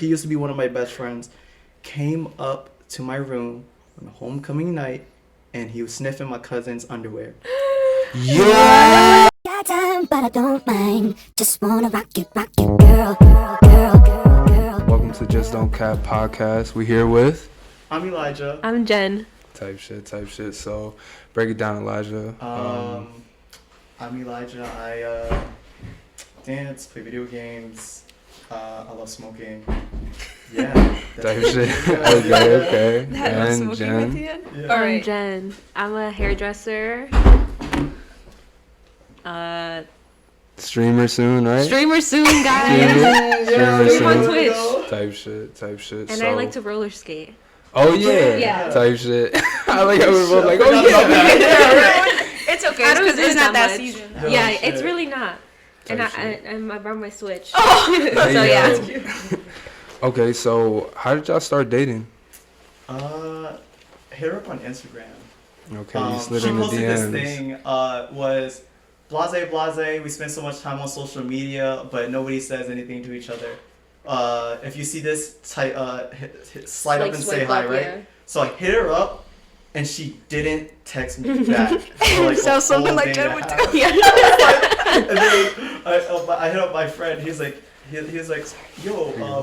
he used to be one of my best friends, came up to my room on a homecoming night, and he was sniffing my cousin's underwear. Yeah. Got time, but I don't mind. Just wanna rock you, girl. Welcome to Just Don't Cap podcast. We here with. I'm Elijah. I'm Jen. Type shit. So, break it down, Elijah. I'm Elijah. I dance, play video games. I love smoking. Yeah. Type shit. Okay. And Jen. Yeah. I'm Jen. I'm a hairdresser. Streamer soon, right? Streamer soon, guys. Streamer Stream on soon. Twitch. Type shit. And so, I like to roller skate. Oh yeah. Yeah. Type shit. I like how we're both like, oh yeah. It's okay I don't because do it's it not that much. season. Oh, Yeah, shit. it's really not. And Type shit. I brought my Switch. Hey, So yeah. yo. Okay, so how did y'all start dating? Hit her up on Instagram. Okay, you slid She in the posted this DMs. thing, was blase, we spend so much time on social media, but nobody says anything to each other. If you see this, slide up Like, and say swipe hi, up, right? yeah. So I hit her up, and she didn't text me back. For like So a something whole like day Jen and a would half. do. And then I hit up my friend. He's like, yo,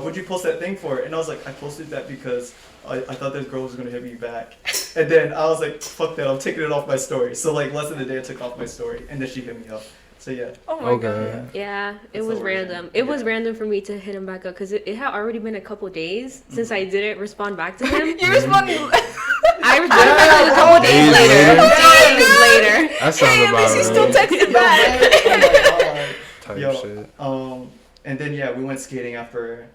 what'd you post that thing for? And I was like, I posted that because I thought this girl was gonna hit me back. And then I was like, fuck that, I'm taking it off my story. So like less than a day I took off my story, and then she hit me up. So yeah. Oh my Okay. god. Yeah, it That's was the origin. random. It was Yeah. random for me to hit him back up because it had already been a couple days since I didn't respond back to him. You responded. I responded back a couple days Days later. Days later. That sounds Hey, at about least you still right. texted back. Type Yo, shit. and then yeah, we went skating after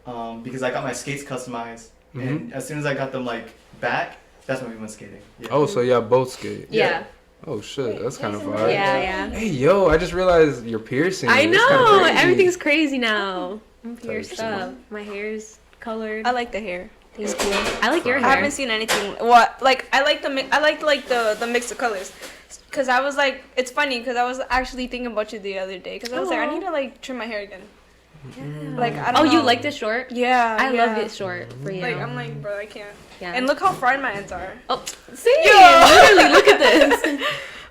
because I got my skates customized, and as soon as I got them like back, that's when we went skating. Yeah. Oh, so y'all both skate. Yeah. Oh shit, that's kind of fire. Yeah. Hey yo, I just realized you're piercing. I That's kinda know. crazy. Everything's crazy now. I'm pierced shit. up. My hair's colored. I like the hair. Thank you. I like your I hair. haven't seen anything. What? Like I like the mix of colors. Cause I was like, it's funny because I was actually thinking about you the other day. Cause I was like, I need to like trim my hair again. Like I don't Oh, know. you like this short? Yeah. I yeah. love it short for you. Like I'm like, bro, I can't. Yeah. And look how fried my ends are. Oh, see? Yo. Literally, look at this.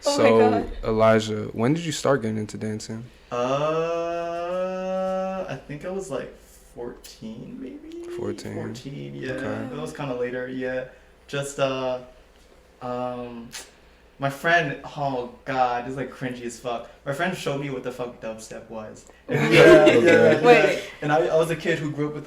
Oh my So God. Elijah, when did you start getting into dancing? I think I was like 14, maybe. 14. 14, yeah. Okay. It was kind of later, yeah. Just my friend. Oh God, this is like cringy as fuck. My friend showed me what the fuck dubstep was. And yeah. Wait. And I was a kid who grew up with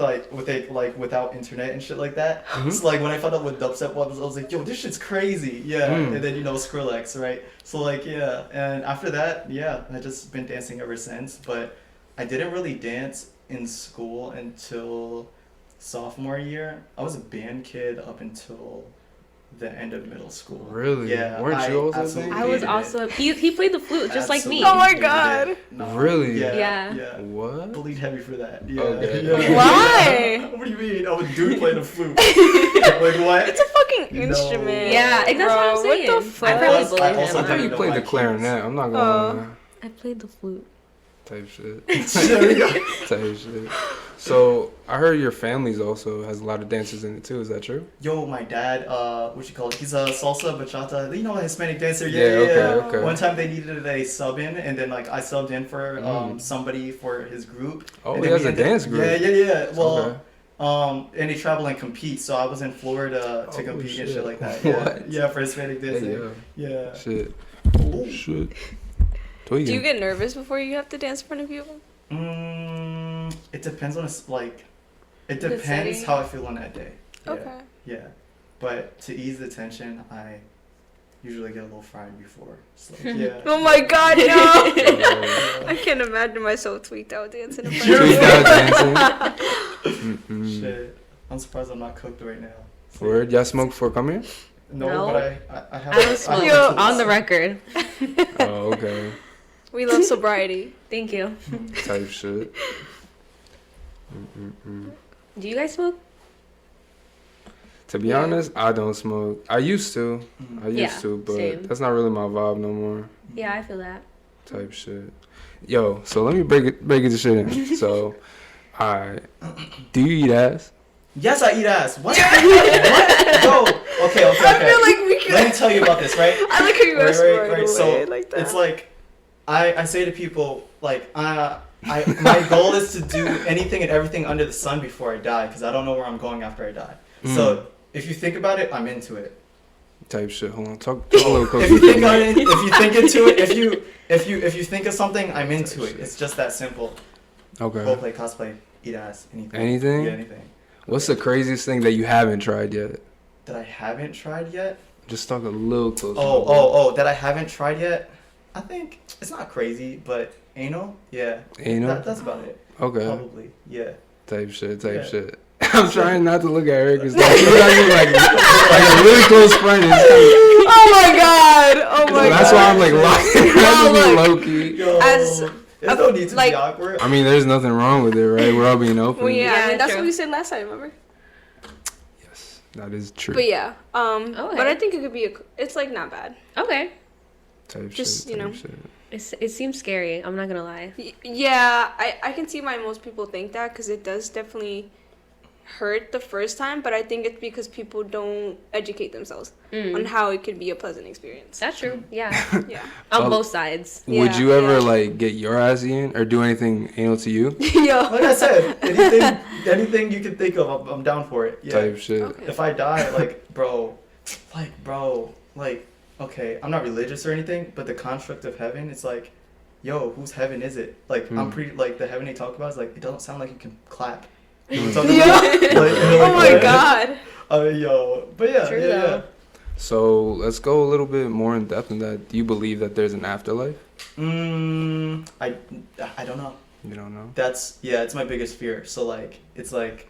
without internet and shit like that. So like when I found out what dubstep was, I was like, yo, this shit's crazy. Yeah. And then Skrillex, right? So like yeah. And after that, yeah, I just been dancing ever since. But I didn't really dance in school until sophomore year. I was a band kid up until the end of middle school. Really? Yeah. Weren't you also a absolutely band I was hated it. also. He played the flute just like me. Oh my Absolutely God. hated it. No. Really? Yeah. Yeah. What? Bleed heavy for that. Yeah. Okay. Yeah. Why? What do you mean? I'm a dude playing a flute. Like what? It's a fucking No. instrument. Yeah, that's what I'm Bro, saying. What the fuck? I probably I bullied also I him. thought you didn't know played my the keys. clarinet. I'm not gonna I played the flute. type shit. There we go. Type shit. So I heard your family's also has a lot of dancers in it too. Is that true? Yo, my dad, what you call it? He's a salsa, bachata, you know, a Hispanic dancer. Yeah, okay, okay. One time they needed a sub in, and then like I subbed in for somebody for his group. Oh, And he then has we a dance group. Yeah. Well, Okay. and they travel and compete. So I was in Florida to Oh, compete and shit. shit like that. Yeah, What? yeah, for Hispanic dancing. Hey, yo. Yeah. Shit. Ooh. Shit. Do you get nervous before you have to dance in front of people? It depends on it The depends setting? how I feel on that day. Yeah. Okay. Yeah, but to ease the tension, I usually get a little fried before. So, yeah. Oh my God, no! Yeah. I can't imagine myself tweaked out dancing in front You're of Tweaked people. out dancing. Mm-mm. Shit, I'm surprised I'm not cooked right now. So, Word, y'all smoke before coming here? No, No. but I have. I don't smoke. Yo. On the record. Oh, okay. We love sobriety. Thank you. Type shit. Mm-mm-mm. Do you guys smoke? To be Yeah. honest, I don't smoke. I used to. I used Yeah, to, but same. that's not really my vibe no more. Yeah, I feel that. Type shit. Yo, so let me break it to shit in. So, alright. Do you eat ass? Yes, I eat ass. What? What? Yo. Okay. I feel like we could. Let me tell you about this, right? I like how you asked Right. So like that. it's like, I say to people like, my goal is to do anything and everything under the sun before I die, because I don't know where I'm going after I die. So if you think about it, I'm into it. Type shit. Hold on. Talk a little closer. If you think into it, if you think of something, I'm into it. It's just that simple. Okay. Roleplay, cosplay, eat ass, anything. Anything? Yeah, anything. What's the craziest thing that you haven't tried yet? That I haven't tried yet? Just talk a little closer. That I haven't tried yet? I think it's not crazy, but anal? Yeah. Anal? That's about it. Okay. Probably. Yeah. Type shit. Yeah. Shit. I'm trying not to look at her because like a really close friend is Oh my god! Oh my god! that's why I'm like low key. Yo, As there's no need to like- be awkward. I mean, there's nothing wrong with it, right? We're all being open. Well, yeah, I Yeah, mean, that's true. what we said last time, remember? Yes, that is true. But yeah, Okay. but I think it could be it's like not bad. Okay. Type just, shit. you know. Type shit. It seems scary. I'm not gonna lie. Yeah, I can see why most people think that, because it does definitely hurt the first time, but I think it's because people don't educate themselves on how it could be a pleasant experience. That's true. Yeah. Yeah. On both sides. Would Yeah, you ever yeah. like get your ass eaten or do anything anal to you? Yo. Like I said, anything you can think of, I'm down for it. Yeah. Type shit. Okay. If I die, bro, okay, I'm not religious or anything, but the construct of heaven, it's like, yo, whose heaven is it? Like, I'm pretty, like, the heaven they talk about is like, it doesn't sound like you can clap. You know what I'm talking about? Oh my god. Yo, but yeah, True, yeah. though. So let's go a little bit more in depth in that. Do you believe that there's an afterlife? I don't know. You don't know. It's my biggest fear. So like, it's like,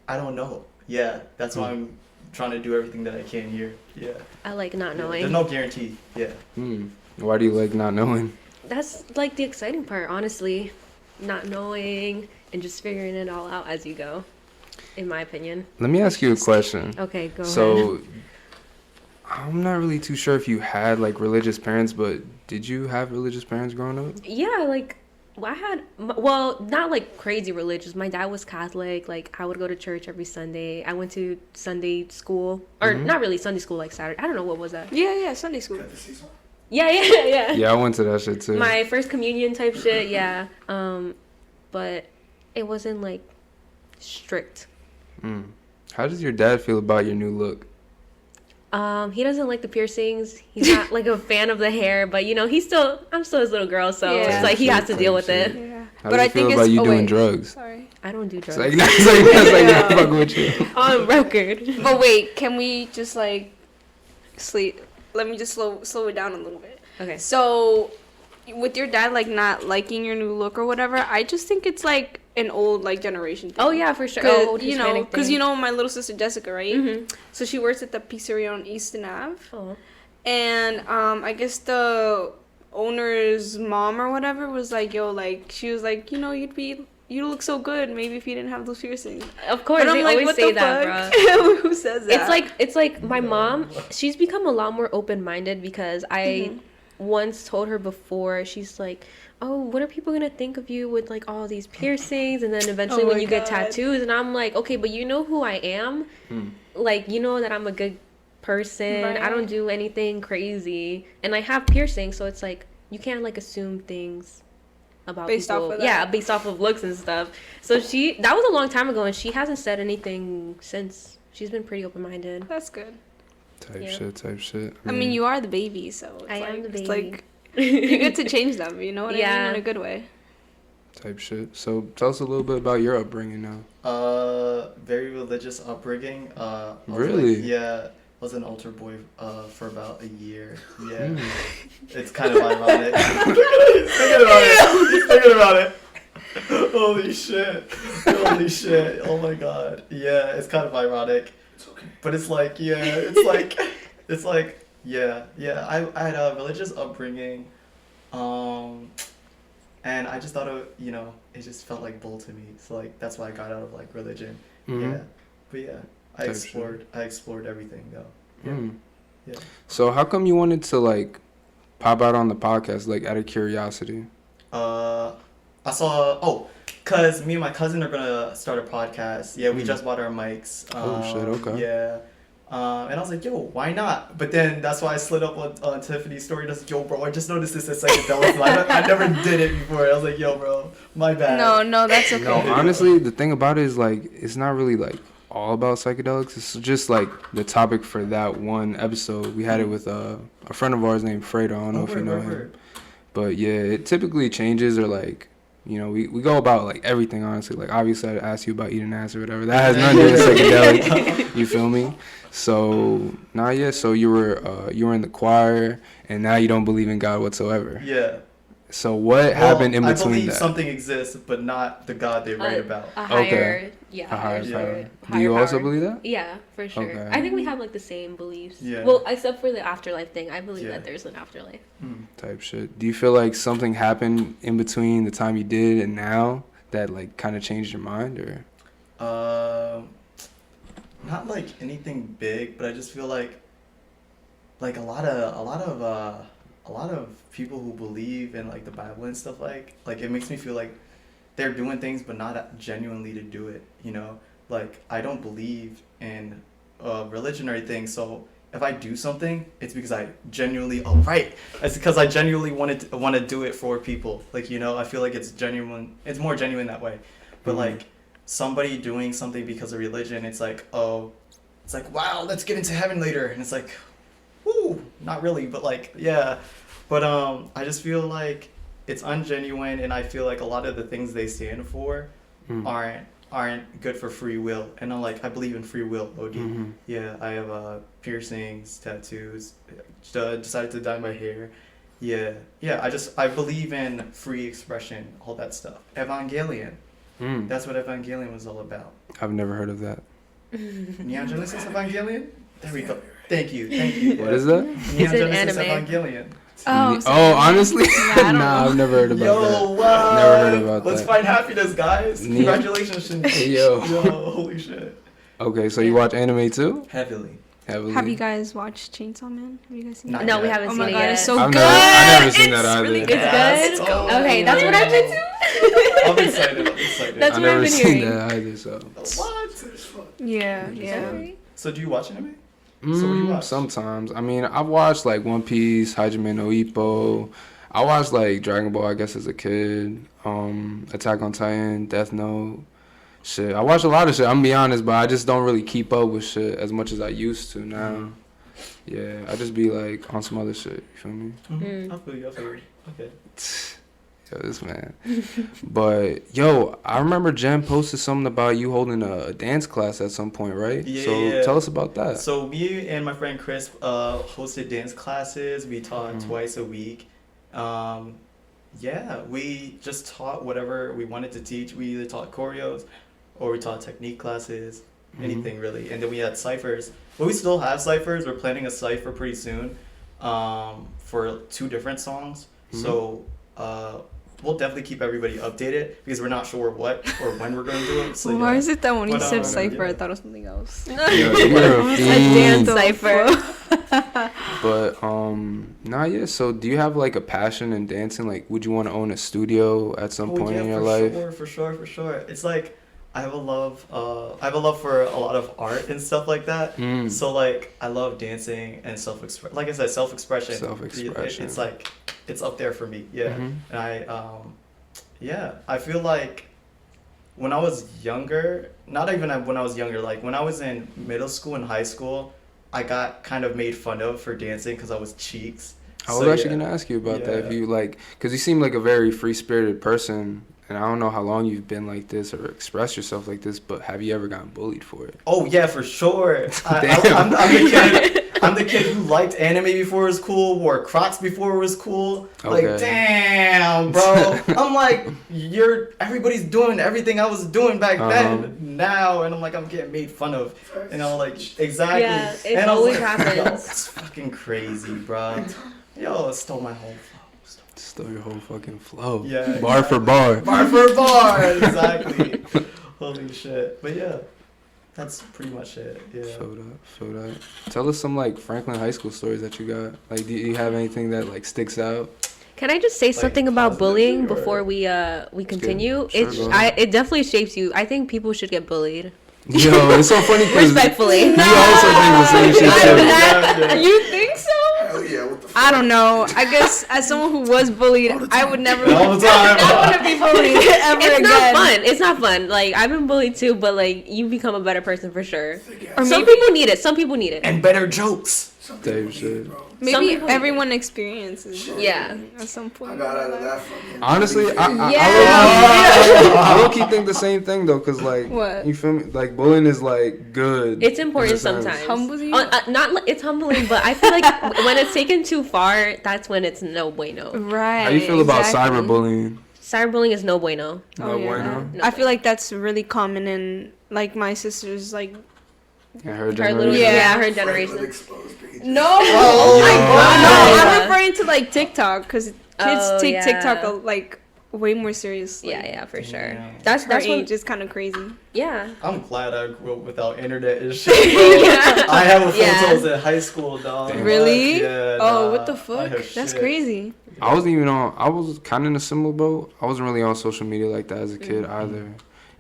I don't know. Yeah, that's why I'm trying to do everything that I can here. Yeah. I like not Yeah. knowing. There's no guarantee. Yeah. Why do you like not knowing? That's like the exciting part, honestly. Not knowing and just figuring it all out as you go, in my opinion. Let me ask you a question. Okay, go ahead. So, I'm not really too sure if you had like religious parents, but did you have religious parents growing up? Yeah, like, I had, well, not like crazy religious. My dad was Catholic. Like, I would go to church every Sunday. I went to Sunday school, or not really Sunday school, like Saturday. I don't know, what was that? Yeah, Sunday school. Yeah. Yeah, I went to that shit too. My first communion type shit, yeah. But it wasn't like strict. How does your dad feel about your new look? He doesn't like the piercings. He's not like a fan of the hair, but you know, I'm still his little girl, so Yeah. it's like he has to deal with it. Yeah. How But does I he feel think about it's you oh, doing wait. drugs? Sorry. I don't do drugs. It's like, that's like not fucking with you. On record. But wait, can we just like sleep? Let me just slow it down a little bit. Okay. So, with your dad like not liking your new look or whatever, I just think it's like an old like generation thing. Oh yeah, for sure. 'Cause, Old you know, Hispanic because thing. you know my little sister Jessica, right? Mhm. So she works at the pizzeria on Easton Ave, Oh. and I guess the owner's mom or whatever was like, yo, like she was like, you know, you look so good. Maybe if you didn't have those piercings. Of course, But I'm they like, always what say the that, fuck? bro. Who says that? It's like my mom. She's become a lot more open-minded because I once told her before. She's like, "Oh, what are people gonna think of you with like all these piercings?" And then eventually, Oh when my you get God. tattoos, and I'm like, "Okay, but you know who I am. Like, you know that I'm a good person. I don't Right. do anything crazy, and I have piercings, so it's like you can't like assume things." About Based people. off of that. Yeah, based off of looks and stuff. So that was a long time ago, and she hasn't said anything since. She's been pretty open-minded. That's good. Type Yeah. shit. I mean, you are the baby, so it's I like, am the It's baby. like you get to change them. You know what I Yeah. mean? In a good way. Type shit. So tell us a little bit about your upbringing now. Very religious upbringing. I was Really? Like, yeah. Was an altar boy for about a year. Yeah. It's kind of ironic. He's thinking about it. Holy shit. Oh my god. Yeah, it's kind of ironic. It's okay. But it's like, yeah, yeah. I had a religious upbringing. And I just thought it just felt like bull to me. So like that's why I got out of like religion. Yeah. But yeah. I explored everything though. Yeah. So how come you wanted to like pop out on the podcast like out of curiosity? I saw Cause me and my cousin are gonna start a podcast. Yeah, we just bought our mics. Oh, shit, okay. Yeah. And I was like, yo, why not? But then that's why I slid up on Tiffany's story. Just, yo, bro, I just noticed this at psychedelics. I never did it before. I was like, yo, bro, my bad. No, that's okay. No, honestly, the thing about it is like it's not really like all about psychedelics. It's just like the topic for that one episode. We had it with a friend of ours named Fredo. I don't know if you know him. But yeah, it typically changes or like, you know, we go about like everything, honestly. Like obviously I'd ask you about eating ass or whatever. That has nothing to do with psychedelics. You feel me? So so you were in the choir and now you don't believe in God whatsoever. Yeah. So what happened in between I believe that? something exists, but not the God they write about. A higher, Okay. yeah. A higher spirit, power. Do you also power. believe that? Yeah, for sure. Okay. I think we have like the same beliefs. Yeah. Well, except for the afterlife thing. I believe Yeah. that there's an afterlife. Type shit. Do you feel like something happened in between the time you did and now that like kind of changed your mind or? Not like anything big, but I just feel like a lot of people who believe in like the Bible and stuff like it makes me feel like they're doing things but not genuinely to do it, you know? Like I don't believe in religion or anything, so if I do something, it's because I genuinely it's because I genuinely want to do it for people. Like, you know, I feel like it's genuine. It's more genuine that way. But like somebody doing something because of religion, it's like, oh, it's like, wow, let's get into heaven later. And it's like, whoo, not really, but like, yeah. But I just feel like it's ungenuine, and I feel like a lot of the things they stand for aren't good for free will. And I believe in free will, OD. Yeah, I have piercings, tattoos, decided to dye my hair. Yeah, I believe in free expression, all that stuff. Evangelion. That's what Evangelion was all about. I've never heard of that. Neon Genesis Evangelion? There we go. Thank you. What is that? Neon an Genesis anime. Evangelion. Oh, Honestly? I don't Nah, I've never heard about Yo, that. what? Never heard about Let's that. find happiness, guys. Neon- Congratulations. Yo. Holy shit. Okay, so you watch anime too? Heavily. Heavily. Have you guys watched Chainsaw Man? Have you guys seen Not that? No, we yet. haven't Oh seen my it god, yet. it's so I've good. never seen that either. Really good. Yes. Good? Oh. Okay, that's what I've been to. I'm excited. That's I've what I've never been seen hearing. that either, so. What? Yeah. Okay. So do you watch anime? So what do you watch? Sometimes. I mean, I've watched like One Piece, Hajime no Ippo. I watched like Dragon Ball, I guess, as a kid. Attack on Titan, Death Note. Shit, I watch a lot of shit. I'm gonna be honest, but I just don't really keep up with shit as much as I used to now. Yeah, I just be like on some other shit. You feel me? I feel you. Okay. Yo, this man. But yo, I remember Jen posted something about you holding a dance class at some point, right? Yeah, so yeah. tell us about that. So me and my friend Chris hosted dance classes. We taught twice a week. Yeah, we just taught whatever we wanted to teach. We either taught choreos or we taught technique classes, anything really. And then we had ciphers. But we still have ciphers. We're planning a cipher pretty soon for 2 different songs. So we'll definitely keep everybody updated because we're not sure what or when we're going to do it. So, Why yeah. is it that when you But, said cipher, yeah. I thought it was something else? Yo, you're a fiend. Cipher. But so do you have like a passion in dancing? Like, would you want to own a studio at some point in your life? For sure. It's like I have a love for a lot of art and stuff like that. So like I love dancing and self-expression. Like I said, self-expression. Self-expression. It's like it's up there for me. Yeah. And I feel like when I was younger, not even when I was younger, like when I was in middle school and high school, I got kind of made fun of for dancing because I was cheeks. I was actually gonna ask you about that. If you like, because you seem like a very free-spirited person, and I don't know how long you've been like this or expressed yourself like this, but have you ever gotten bullied for it? Oh yeah, for sure. Damn. I'm the kid who liked anime before it was cool, wore Crocs before it was cool. Okay. Like, damn, bro. I'm like, everybody's doing everything I was doing back then now, and I'm like, I'm getting made fun of. You know, like, exactly. Yeah, it and I was always like, happens. Yo, it's fucking crazy, bro. Yo, it stole my whole flow. Stole your whole fucking flow. Yeah. Bar for bar. Bar for bar, exactly. Holy shit. But yeah. That's pretty much it. Yeah. Feel that. Tell us some like Franklin High School stories that you got. Like, do you have anything that like sticks out? Can I just say something about bullying before we continue? It definitely shapes you. I think people should get bullied. Yo, it's so funny because Respectfully. he also thinks the same shit too. You think so? Hell yeah, what the fuck? I don't know. I guess as someone who was bullied, I would never All the time. I want to be bullied ever It's again. not fun. It's not fun. Like, I've been bullied too, but like, you become a better person for sure. Or Some maybe, people need it. Some people need it. And better jokes. Type shit. Some maybe people- everyone experiences it Yeah. at some point. I got out of that fucking. Honestly, I low key think the same thing though, cause like, What? you feel me? Like bullying is like good. It's important in a sense. sometimes. Humbles you? It's humbling, but I feel like when it's taken too far, that's when it's no bueno. Right. How you feel about exactly. cyberbullying? Cyberbullying is no bueno. No bueno. No I feel like that's really common in like my sister's like. Yeah, her Her little, generation. yeah, her With generation. exposed pages. No. Oh my No, God. I'm referring to like TikTok because kids Oh, take yeah. TikTok like way more seriously. Yeah, for sure. Yeah. That's Her when. age is kind of crazy. Yeah. I'm glad I grew up without internet and shit. I have Yeah. photos in high school, dog. Really? Yeah, Oh, nah, what the I fuck? have That's shit. crazy. I wasn't even on. I was kind of in a similar boat. I wasn't really on social media like that as a kid either.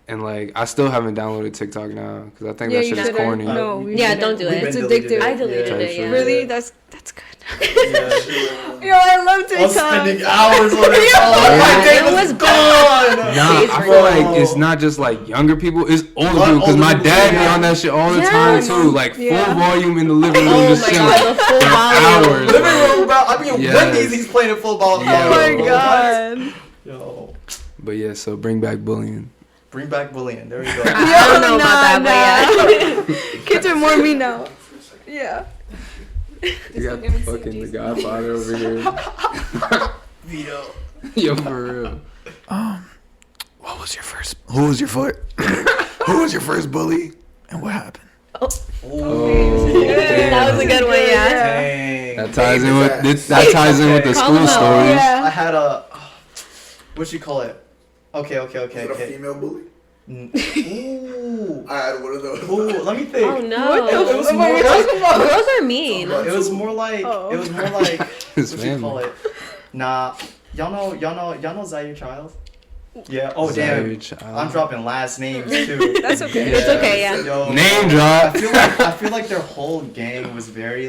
And like, I still haven't downloaded TikTok now because I think that shit is shouldn't. corny. No, we Yeah, shouldn't. don't do it. It's We've been deleted. addictive. I deleted Yeah. it. Yeah. Really? That's good. Yeah. Yo, I love I was TikTok. spending hours on it. Yeah. My day It was was gone. Nah, Days I were feel gone. like it's not just like younger people, it's older Like people. Because older my people, dad be yeah. on that shit all the Yeah. time too. Like Yeah. full volume in the living room, Oh just my chilling God, the full for volume. hours. Living bro. room, bro. I be in Yes. Wendy's. He's playing it full ball. Yeah. Oh my Yo. god. Yo, But yeah, so bring back bullying. bring back bullying. There you go. I don't know about that, but yeah. Kids are more me now. Yeah. You got the fucking the Godfather over here. Vito. Yo, for real. What was your first? Who was your foot? Who was your first bully? And what happened? Oh, That was a good one, yeah. Dang. That ties in with that ties in with the Call school him out. stories. I had a. What you call it? Okay. Was it a female bully? Ooh. I had one of those. Ooh. Let me think. Oh no. It was What more are you like. talking about? Girls are mean. It was more like. Oh. It was more like. His What you call family. it? Nah. Y'all know Zaire Childs? Yeah. Oh damn. Zaire Childs. I'm dropping last names too. That's okay. It's okay, yeah. Yo, Name drop. I feel like their whole gang was very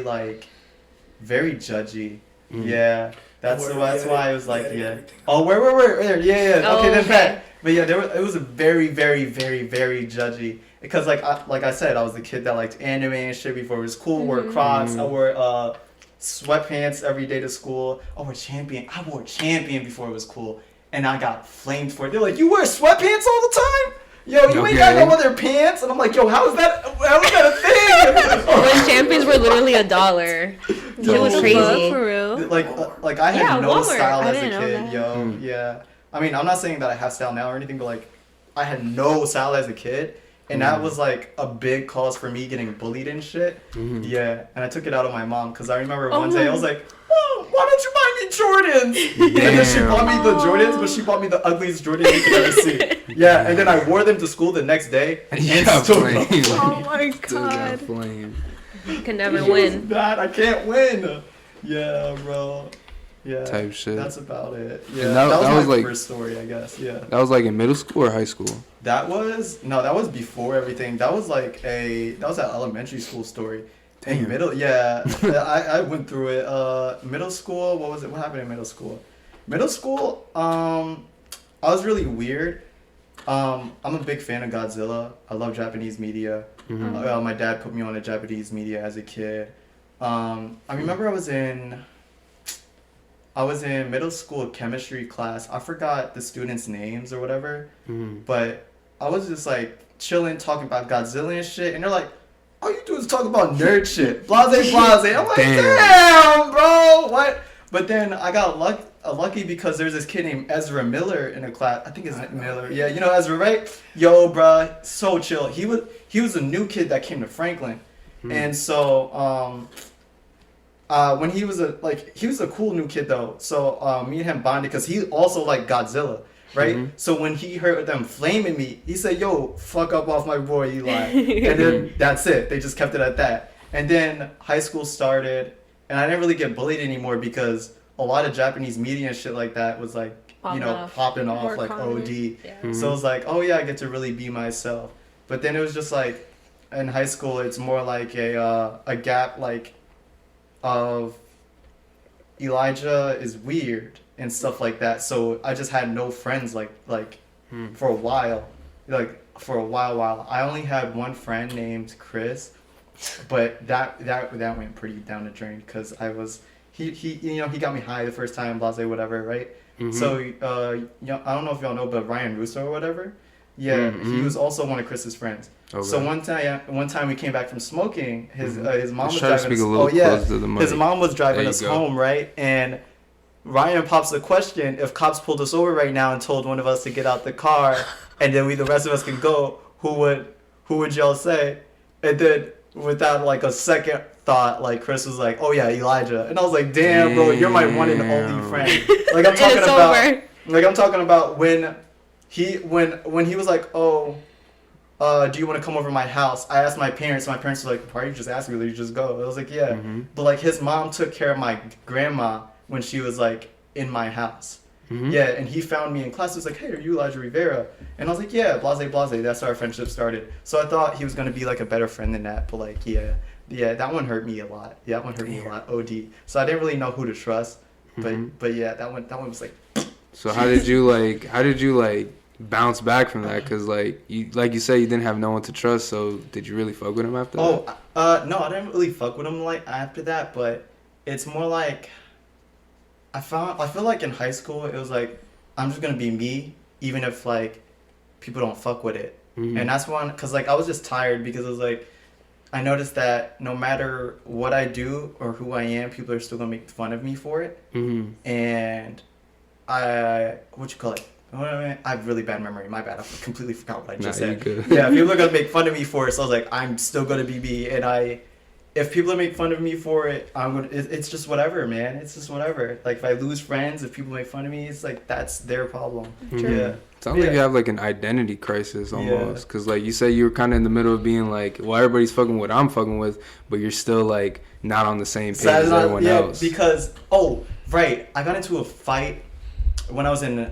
very judgy. Yeah. That's why I was like, yeah. Oh, where? Yeah. Oh, Okay, then okay. Pat. But yeah, it was a very judgy. Because like I said, I was the kid that liked anime and shit before it was cool. Wore Crocs. I wore sweatpants every day to school. I wore Champion before it was cool. And I got flamed for it. They're like, you wear sweatpants all the time? Yo, you ain't got no other pants? And I'm like, yo, how is that a thing? When champions were literally $1. It was crazy. For real. Like I had Yeah, no Walmart. style I as a didn't know kid, that. yo. Yeah. I mean, I'm not saying that I have style now or anything, but like I had no style as a kid. And that was like a big cause for me getting bullied and shit. Yeah. And I took it out on my mom because I remember one day I was like, oh, why don't you buy me Jordans? And then she bought me the Jordans, but she bought me the ugliest Jordans you could ever see. Yeah. And then I wore them to school the next day. And still got flamed. Oh my Still got god. flamed. You can never It was win. bad. I can't win. Yeah, bro. Yeah. Type shit. That's about it. Yeah. And That, that was was my like- first story, I guess. Yeah. That was like in middle school or high school? That was before everything. That was an elementary school story. In Damn. middle, yeah, I went through it. Middle school, what was it? What happened in middle school? Middle school, I was really weird. I'm a big fan of Godzilla. I love Japanese media. My dad put me on a Japanese media as a kid. I remember I was in middle school chemistry class. I forgot the students' names or whatever, but I was just like chilling, talking about Godzilla and shit, and they're like, all you do is talk about nerd shit. Blase. I'm like, damn, bro, what? But then I got lucky because there's this kid named Ezra Miller in a class. I think it's Miller. Yeah, you know Ezra, right? Yo, bruh, so chill. He was a new kid that came to Franklin. And so when he was a cool new kid though. So me and him bonded because he also liked Godzilla. Right? So when he heard them flaming me, he said, yo, fuck up off my boy Eli. And then that's it. They just kept it at that. And then high school started, and I didn't really get bullied anymore because a lot of Japanese media and shit like that was like, Popping you know, off. popping off More like common. OD. Yeah. So it was like, oh yeah, I get to really be myself. But then it was just like, in high school, it's more like a gap like of Elijah is weird and stuff like that. So I just had no friends like for a while, while I only had one friend named Chris, but that went pretty down the drain because he you know, he got me high the first time, blase whatever, right? So you know, I don't know if y'all know, but Ryan Russo or whatever, yeah, he was also one of Chris's friends. Okay. So one time we came back from smoking, his mom was Just try to driving speak us. a little closer to the mic. His mom was driving There you us go. home, right? And Ryan pops the question: if cops pulled us over right now and told one of us to get out the car, and then the rest of us can go, who would y'all say? And then without like a second thought, like Chris was like, "Oh yeah, Elijah," and I was like, "Damn, bro, you're my one and only friend." Like I'm talking It's about, over. like I'm talking about when he was like, "Oh, do you want to come over to my house?" I asked my parents. My parents were like, "Why are you just asking me? You just go." I was like, "Yeah," but like his mom took care of my grandma when she was like in my house. Yeah, and he found me in class. He was like, "Hey, are you Elijah Rivera?" And I was like, "Yeah, blase, blase." That's how our friendship started. So I thought he was gonna be like a better friend than that. But like, yeah, that one hurt me a lot. Yeah, that one hurt me a lot. OD. So I didn't really know who to trust. But yeah, that one was like. So how did you bounce back from that? Cause like you said, you didn't have no one to trust. So did you really fuck with him after that? No, I didn't really fuck with him like after that. But it's more like I feel like in high school it was like I'm just gonna be me, even if like people don't fuck with it. And that's one, cause like I was just tired because it was like I noticed that no matter what I do or who I am, people are still gonna make fun of me for it. And I I have really bad memory. My bad. I completely forgot what I just said. You good. Yeah, people are gonna make fun of me for it. So I was like, I'm still gonna be me. And if people make fun of me for it, it's just whatever, man. It's just whatever. Like if I lose friends, if people make fun of me, it's like that's their problem. Yeah. Sounds like you have like an identity crisis almost, because like you said, you were kind of in the middle of being like, well, everybody's fucking what I'm fucking with, but you're still like not on the same page as everyone else. Because right, I got into a fight when I was in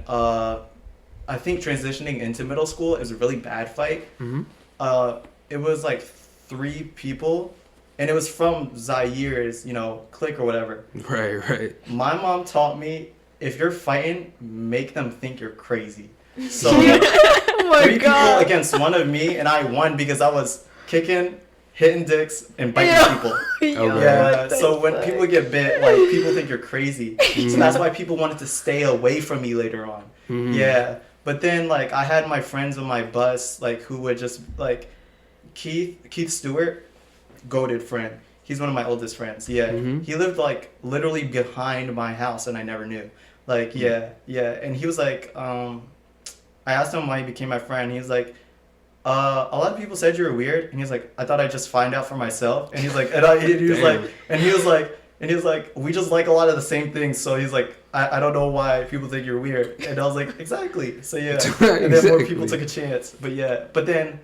I think transitioning into middle school. It was a really bad fight. It was like 3 people, and it was from Zaire's, clique or whatever. Right. My mom taught me, if you're fighting, make them think you're crazy. So like, 3 people against one of me, and I won because I was kicking, hitting dicks, and biting people. Yeah. So when people get bit, like people think you're crazy. So that's why people wanted to stay away from me later on. Yeah. But then like I had my friends on my bus, like who would just like Keith Stewart, goated friend. He's one of my oldest friends. Yeah. He lived like literally behind my house, and I never knew. Like yeah. And he was like, I asked him why he became my friend. He was like, a lot of people said you were weird, and he's like, I thought I'd just find out for myself. And he's like, he was like, we just like a lot of the same things. So he's like, I don't know why people think you're weird. And I was like, exactly. So yeah, and then more people took a chance. But then,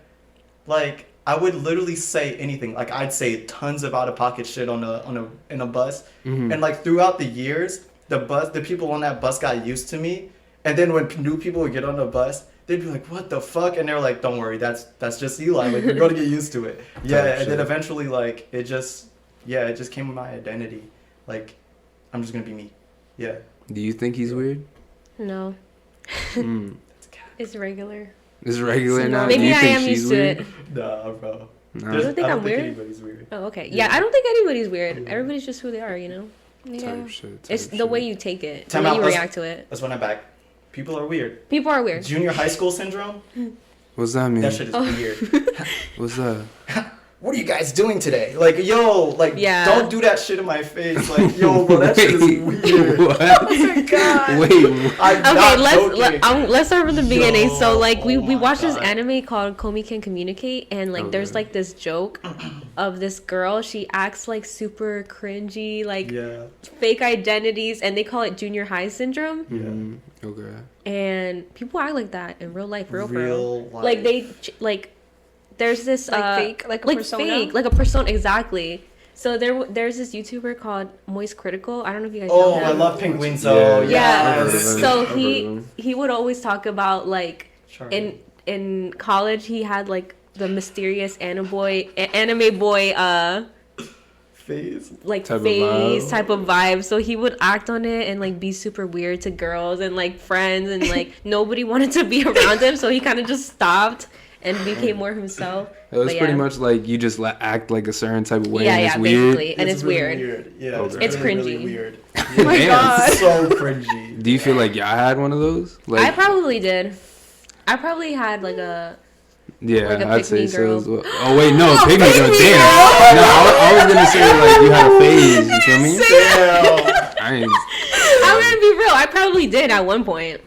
like, I would literally say anything. Like I'd say tons of out of pocket shit in a bus, and like throughout the years, the people on that bus got used to me. And then when new people would get on the bus, they'd be like, "What the fuck?" And they're like, "Don't worry, that's just Eli. Like you're gonna get used to it." Yeah, and then eventually, like it just came with my identity. Like I'm just gonna be me. Yeah. Do you think he's weird? No. It's regular. It's regular now. Maybe Do you I think am she's used to weird? it. Nah, bro. Nah. You don't think I I'm weird? Anybody's weird. Oh, okay. Yeah, I don't think anybody's weird. Everybody's just who they are, Yeah. Type shit, It's the way you take it, the Time way out, you let's- react to it. Let's run that back. People are weird. People are weird. Junior high school syndrome? What's that mean? That shit is weird. What's that? What are you guys doing today? Like, yo, like, Yeah. don't do that shit in my face. Like, yo, bro, that shit is weird. What? Oh my god. Wait. I'm Okay, not joking. let's start from the beginning. Yo, So like we oh my watched this God. anime called Komi Can Communicate, and like there's like this joke of this girl. She acts like super cringy, like Yeah. fake identities, and they call it junior high syndrome. Okay. And people act like that in real life, real for Real real. life. Like there's this Like fake, like a persona? fake, like a persona, exactly. So there's this YouTuber called Moist Critical. I don't know if you guys Oh, know him. I love penguins. So Yeah. yes. So I've heard of him. he would always talk about like in college he had like the mysterious anime boy phase. like Type of phase vibe. type of vibe. So he would act on it and like be super weird to girls and like friends and like nobody wanted to be around him. So he kind of just stopped and became more himself. It was But pretty yeah. much like you just act like a certain type of way. Yeah, and yeah, it's weird. basically, and it's really weird. Yeah, Okay. It's really, really cringy. weird. Oh my Damn. god. So cringy. Do you feel like y'all had one of those? Like, I probably did. I probably had like a yeah, like a I'd say pick-me so girl. as well. Oh wait, no, pick me girl. Damn. No, I was gonna say like you had a phase. You feel me? Damn. I ain't I'm gonna be real. I probably did at one point.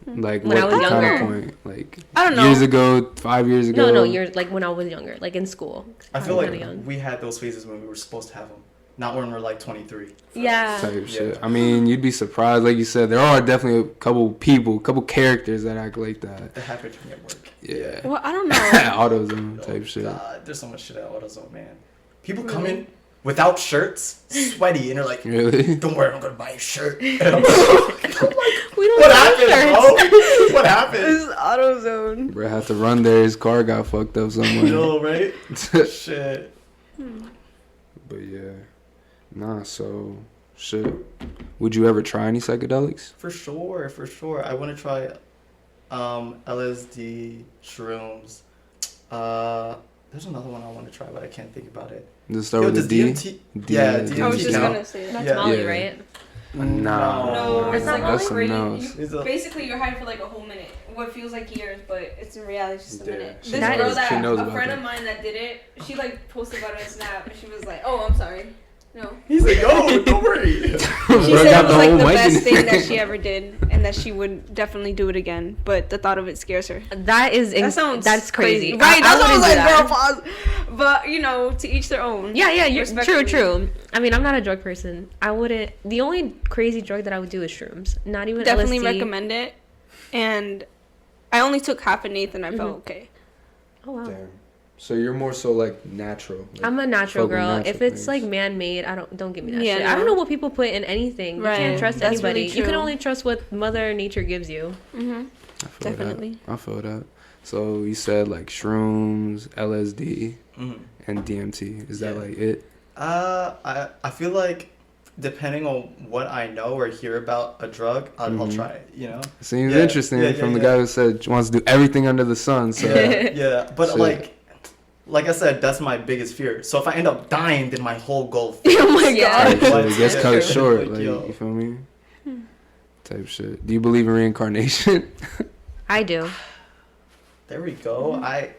like When I what was kind of younger. point? Like I don't know. years ago, 5 years ago. No, you're like when I was younger, like in school. I feel Kinda like young. we had those phases when we were supposed to have them, not when we're like 23. Yeah. Type shit. Yeah. I mean, you'd be surprised. Like you said, there are definitely a couple people, couple characters that act like that. That happened to me at work. Yeah. Well, I don't know. AutoZone Oh, type shit. God, there's so much shit at AutoZone, man. People come in without shirts, sweaty, and they're like, Really? "Don't worry, I'm gonna buy you a shirt." And I'm like, We don't what have happened, shirts. bro? What happened? This is AutoZone. Bro had to run there. His car got fucked up somewhere. No, right? Shit. But yeah, nah. So shit. Would you ever try any psychedelics? For sure, for sure. I want to try LSD, shrooms. There's another one I want to try, but I can't think about it. Just start Yo, with does the D. DMT? D, Yeah, D. DMT I was just count? gonna say that. That's Yeah. Molly, Yeah. right? Nah. No, it's like That's only something where else. It's a- basically you're high for like a whole minute. What feels like years, but it's in reality just a Yeah, minute. she This knows- girl she that knows a about friend that. of mine that did it, she like posted about it on Snap, and she was like, "Oh, I'm sorry." No. He's like, "Oh, don't worry." She Bro said got it was like whole the mic in best thing there. that she ever did, and that she would definitely do it again. But the thought of it scares her. That is That sounds that's crazy. right? That's what I was wouldn't like, do girl, that. pause. But you know, to each their own. Yeah, you're true, Respectfully. true. I mean, I'm not a drug person. I wouldn't. The only crazy drug that I would do is shrooms. Not even Definitely LSD. recommend it. And I only took half an eighth, and I felt okay. Oh wow. Damn. So you're more so like natural. Like, I'm a natural fuck with girl. natural If it's things. like man-made, don't give me that Yeah, shit. I no. don't know what people put in anything. Right. You can't trust That's anybody. really You can true. only trust what Mother Nature gives you. Mm-hmm. I feel Definitely. That. I feel that. So you said like shrooms, LSD, Mhm. and DMT. Is that Yeah. like it? I feel like depending on what I know or hear about a drug, I'll try it. You know. Seems Yeah, interesting yeah, from yeah, the guy who said he wants to do everything under the sun. So Yeah, yeah. But Shit. like I said, that's my biggest fear. So if I end up dying, then my whole goal. Oh my Yeah. type god. shit. It gets cut short. Like, Like yo. you feel me? Type shit. Do you believe in reincarnation? I do. There we go. I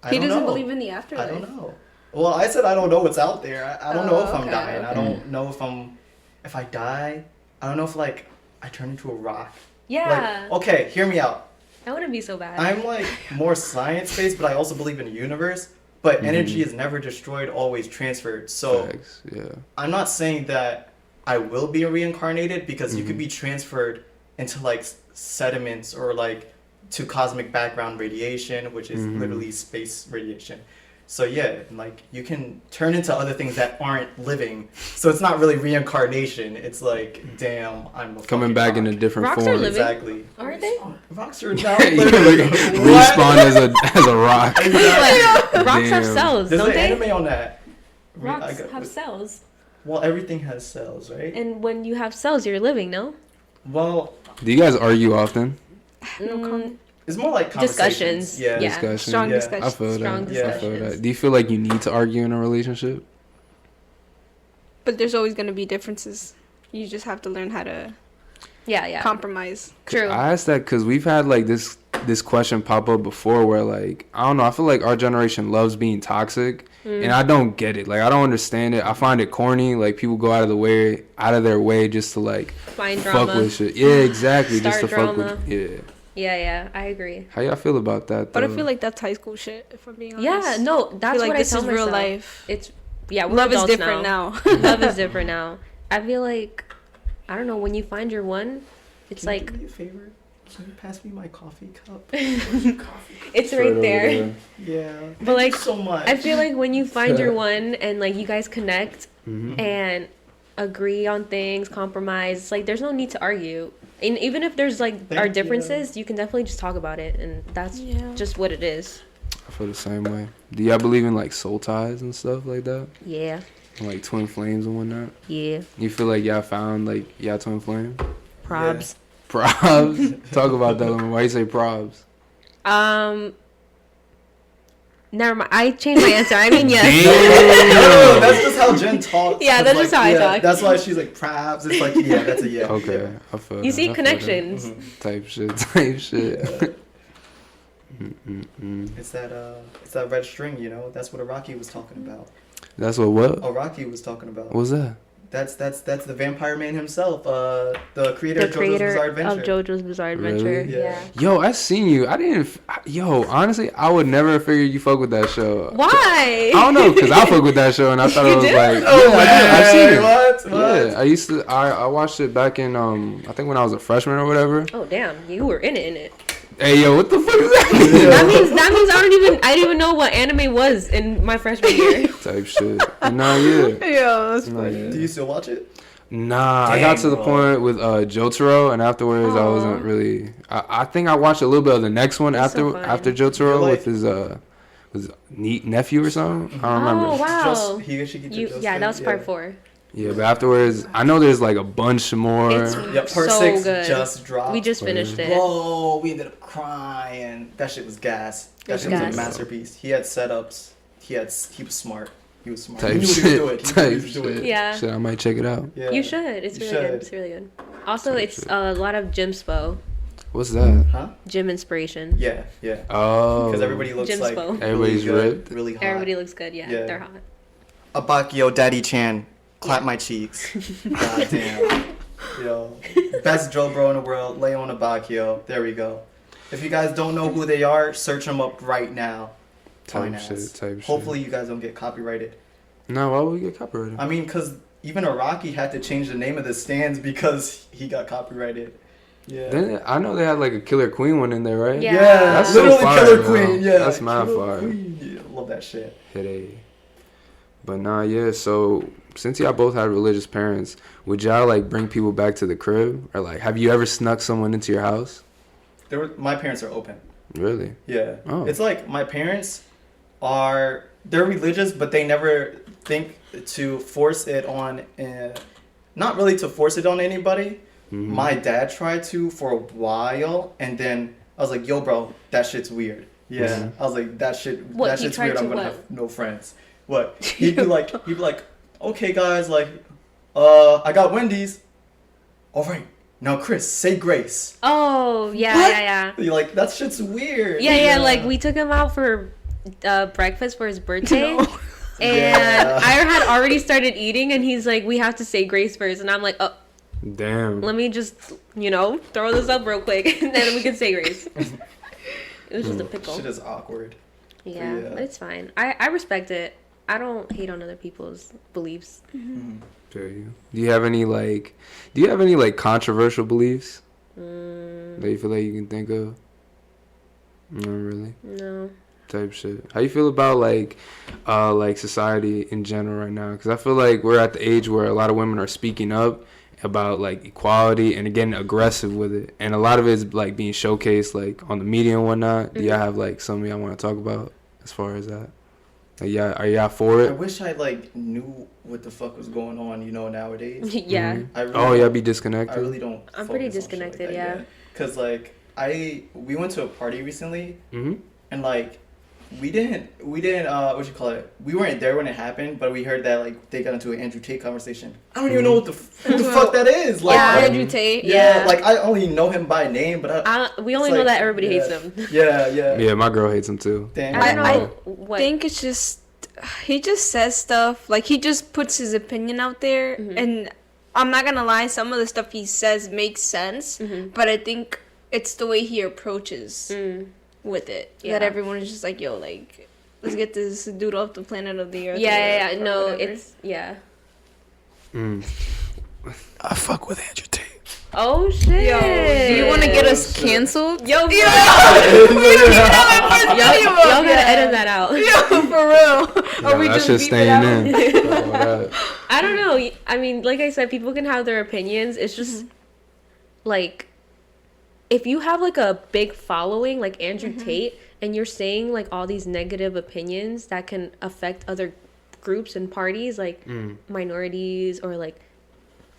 He don't doesn't know. believe in the I afterlife. don't know. Well, I said I don't know what's out there. I don't know if I'm okay, dying. I okay. don't know if I die. I don't know if like I turn into a rock. Yeah. Like, okay, hear me out. That wouldn't be so bad. I'm like more science based, but I also believe in the universe. But energy is never destroyed, always transferred. So Facts. Yeah. I'm not saying that I will be reincarnated because you could be transferred into like sediments or like to cosmic background radiation, which is literally space radiation. So yeah, like you can turn into other things that aren't living. So it's not really reincarnation. It's like, damn, I'm a Coming fucking back rock. in a different Rocks are form. living. Exactly. Aren't they? Rocks are now You living. respawn as a rock. Rocks have Damn. cells, There's don't an they? anime on that. Rocks have cells. Well, everything has cells, right? And when you have cells, you're living, no? Well, Do you guys argue often? it's more like conversations. Discussions. Yeah. Yeah. Discussion. Strong Yeah. discussion. I feel Strong that. Yeah. I feel that. discussions. Do you feel like you need to argue in a relationship? But there's always going to be differences. You just have to learn how to Yeah. compromise. True. I asked that because we've had like this question pop up before where like I don't know, I feel like our generation loves being toxic and I don't get it. Like I don't understand it. I find it corny. Like people go out of their way just to like Find fuck drama. with shit. Yeah, exactly. just Start to fuck drama. with yeah. Yeah, I agree. How y'all feel about that But I though? feel like that's high school shit, if I'm being honest. Yeah, no, I that's feel like what this I tell is real myself. life. It's we're Love is adults different now. Love is different now. I feel like I don't know, when you find your one, it's Can you like do me a favor? Can you pass me my coffee cup? It's Right right over there. Yeah. But like, so much. I feel like when you find your one and like you guys connect and agree on things, compromise, like there's no need to argue. And even if there's like our Thank you. differences, you can definitely just talk about it, and that's just what it is. I feel the same way. Do y'all believe in like soul ties and stuff like that? Yeah. And, like twin flames and whatnot? Yeah. You feel like y'all found like y'all twin flame? Probs. Probs? Talk about that one. Why you say probs? Never mind. I changed my answer. I mean, yes. No, that's just how Jen talks. Yeah, that's just how I talk. That's why she's like, perhaps. It's like, yeah, that's a yeah. Okay, Yeah. I feel You that, see I feel connections. that. Type shit. It's that red string, you know. That's what Araki was talking about. That's what? Araki was talking about. What was that? That's the vampire man himself. The creator The of JoJo's creator Bizarre of Adventure. JoJo's Bizarre Adventure. Really? Yeah. Yo, I seen you. Yo, honestly, I would never figure you fuck with that show. Why? I don't know, because I fuck with that show, and I thought You it was do? like, Oh, yeah, I did. I've seen it. What? Yeah, I used to. I watched it back in I think when I was a freshman or whatever. Oh damn, you were in it. Hey yo, what the fuck is that? That means I didn't even know what anime was in my freshman year. Type shit. Nah, yeah. Yeah, that's Nah, yeah. Do you still watch it? Nah, I got to the point with Jotaro, and afterwards I wasn't really. I think I watched a little bit of the next one That's so after fun. Jotaro You're with his was nephew or something. I don't remember. Oh wow. Yeah, that was part 4. Yeah, but afterwards, I know there's like a bunch more. It's Yeah, part so 6 good. just dropped. We just finished it. Whoa, we ended up crying. That shit was gas. That was shit was gas. a masterpiece. He had setups. He was smart. He was smart. Type He knew what he was shit. doing. He knew what Type he was doing. shit. Yeah. Shit, I might check it out. Yeah. You should. It's You really good. should. It's really good. Also, Type it's shit. a lot of gym spo, What's that? Huh? gym inspiration. Yeah, yeah. Oh. Because everybody looks Gym like spo. Everybody's really good, ripped. really hot. Everybody looks good. Yeah, Yeah. they're hot. Abakio Daddy Chan, clap my cheeks. God damn. Yo, best drill bro in the world, Leon Abakio. There we go. If you guys don't know who they are, search them up right now. Type Fine shit. ass. Type shit. Hopefully you guys don't get copyrighted. No, why would we get copyrighted? I mean, because even Araki had to change the name of the stands because he got copyrighted. Yeah. Then I know they had like a Killer Queen one in there, right? Yeah. That's so literally fire, Killer yo. Queen. Yeah. That's mad Killer fire. Queen. Yeah, love that shit. Hit a. But nah, yeah. So since y'all both had religious parents, would y'all like bring people back to the crib, or like have you ever snuck someone into your house? My parents are open. Really? Yeah. Oh. It's like my parents they're religious, but they never think to force it on, not really to force it on anybody. Mhm. My dad tried to for a while, and then I was like, yo, bro, that shit's weird. Yeah. Mhm. I was like, that What, he shit's tried weird. to I'm going to what? have no friends. What? He'd be like, okay, guys, like, I got Wendy's. All right. Now, Chris, say grace. Oh yeah, What? yeah. You're like, that shit's weird. Yeah. Like we took him out for breakfast for his birthday. And Yeah. I had already started eating, and he's like, "We have to say grace first." And I'm like, "Oh, Damn. let me just, throw this up real quick, and then we can say grace." It was just a pickle. Shit is awkward. Yeah, Yeah. but it's fine. I respect it. I don't hate on other people's beliefs. Feel you. Do you have any like controversial beliefs that you feel like you can think of? Not really. No. Type shit. How you feel about like society in general right now? Because I feel like we're at the age where a lot of women are speaking up about like equality and getting aggressive with it, and a lot of it is like being showcased like on the media and whatnot. Do y'all have like something y'all want to talk about as far as that? Like, are y'all for I it? wish I like knew what the fuck was going on, nowadays. Yeah. Mhm. I really Oh, y'all don't- be I disconnected. really don't. I'm pretty focus on shit like disconnected, that yeah. yet. Cause like we went to a party recently, Mm-hmm. and like we didn't what you call it? We weren't there when it happened, but we heard that like they got into an Andrew Tate conversation. I don't even know who the fuck that is. Like, Yeah, I- Andrew Tate. yeah, Yeah. like I only know him by name, but We only it's know like- that everybody hates yeah. him. Yeah. Yeah, my girl hates him too. Damn. I don't know I what. think it's just he just says stuff like he just puts his opinion out there, and I'm not gonna lie, some of the stuff he says makes sense, but I think it's the way he approaches with it Yeah. that everyone is just like, yo, like, let's get this dude off the planet of the earth. Yeah. or No, whatever. it's yeah. Mm. I fuck with Andrew Tate. Oh shit. Yo, do you want to get us shit. canceled? Yo, Yo, y'all gotta edit that out. Yo, for real. Or we that just shit beep it staying out? in. Oh, that. I don't know. I mean, like I said, people can have their opinions. It's just like if you have like a big following, like Andrew Tate, and you're saying like all these negative opinions that can affect other groups and parties, like minorities or like,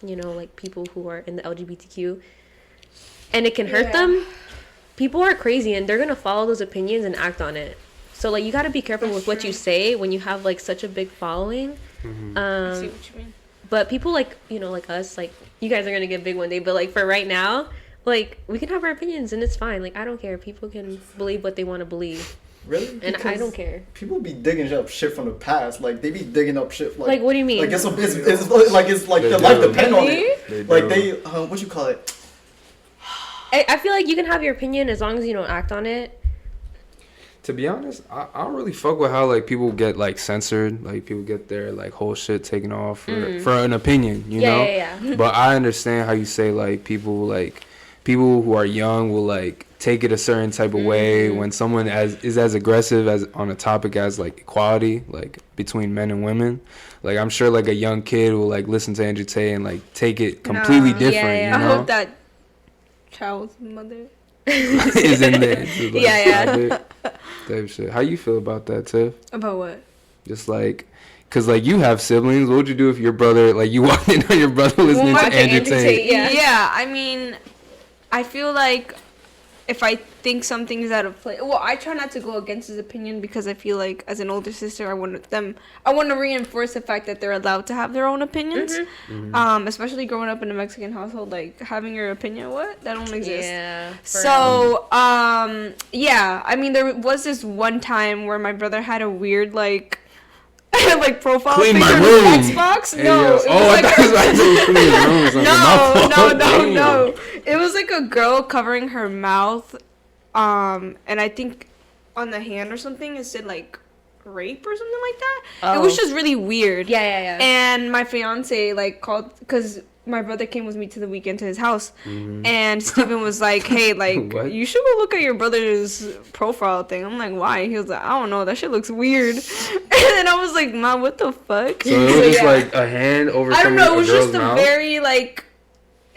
you know, like people who are in the LGBTQ, and it can hurt them. People are crazy and they're gonna follow those opinions and act on it. So like you gotta be careful with what you say when you have like such a big following. I see what you mean. But people like, you know, like us, like you guys are gonna get big one day, but like for right now, like we can have our opinions and it's fine. Like I don't care. People can believe what they want to believe. Really? And I Because don't care. People be digging up shit from the past. Like they be digging up shit. Like what do you mean? Like it's like They their do. life depend on Really? it. They Like do. they what you call it? I feel like you can have your opinion as long as you don't act on it. To be honest, I don't really fuck with how like people get like censored, like people get their like whole shit taken off for an opinion, you know. Yeah. But I understand how you say like people who are young will like take it a certain type of way when someone is as aggressive as on a topic as like equality, like between men and women. Like I'm sure like a young kid will like listen to Andrew Tate and like take it completely Nah. different. Yeah. I You know, hope that child's mother. is in there. To, like, Yeah. stop it. Type shit. How you feel about that, Tiff? About what? Just like, cause like you have siblings. What would you do if your brother, like you walked in on your brother listening to Andrew Tate? Yeah. I mean, I feel like if I think something's out of place, well, I try not to go against his opinion because I feel like as an older sister, I want to reinforce the fact that they're allowed to have their own opinions. Especially growing up in a Mexican household, like having your opinion, that don't exist. Yeah. So, yeah, I mean, there was this one time where my brother had a weird, like profile Clean picture my on room. his Xbox. Hey, No, yo. it was Oh, like I thought it was like clean your room or something. My fault. no. Damn. It was like a girl covering her mouth, and I think on the hand or something it said like rape or something like that. It was just really weird. Yeah. And my fiance like called because my brother came with me to the weekend to his house, and Steven was like, "Hey, like What? you should go look at your brother's profile thing." I'm like, "Why?" He was like, "I don't know. That shit looks weird." And then I was like, "Ma, what the fuck?" So it was just yeah. like a hand over I don't know. It was girl's just a mouth? very like,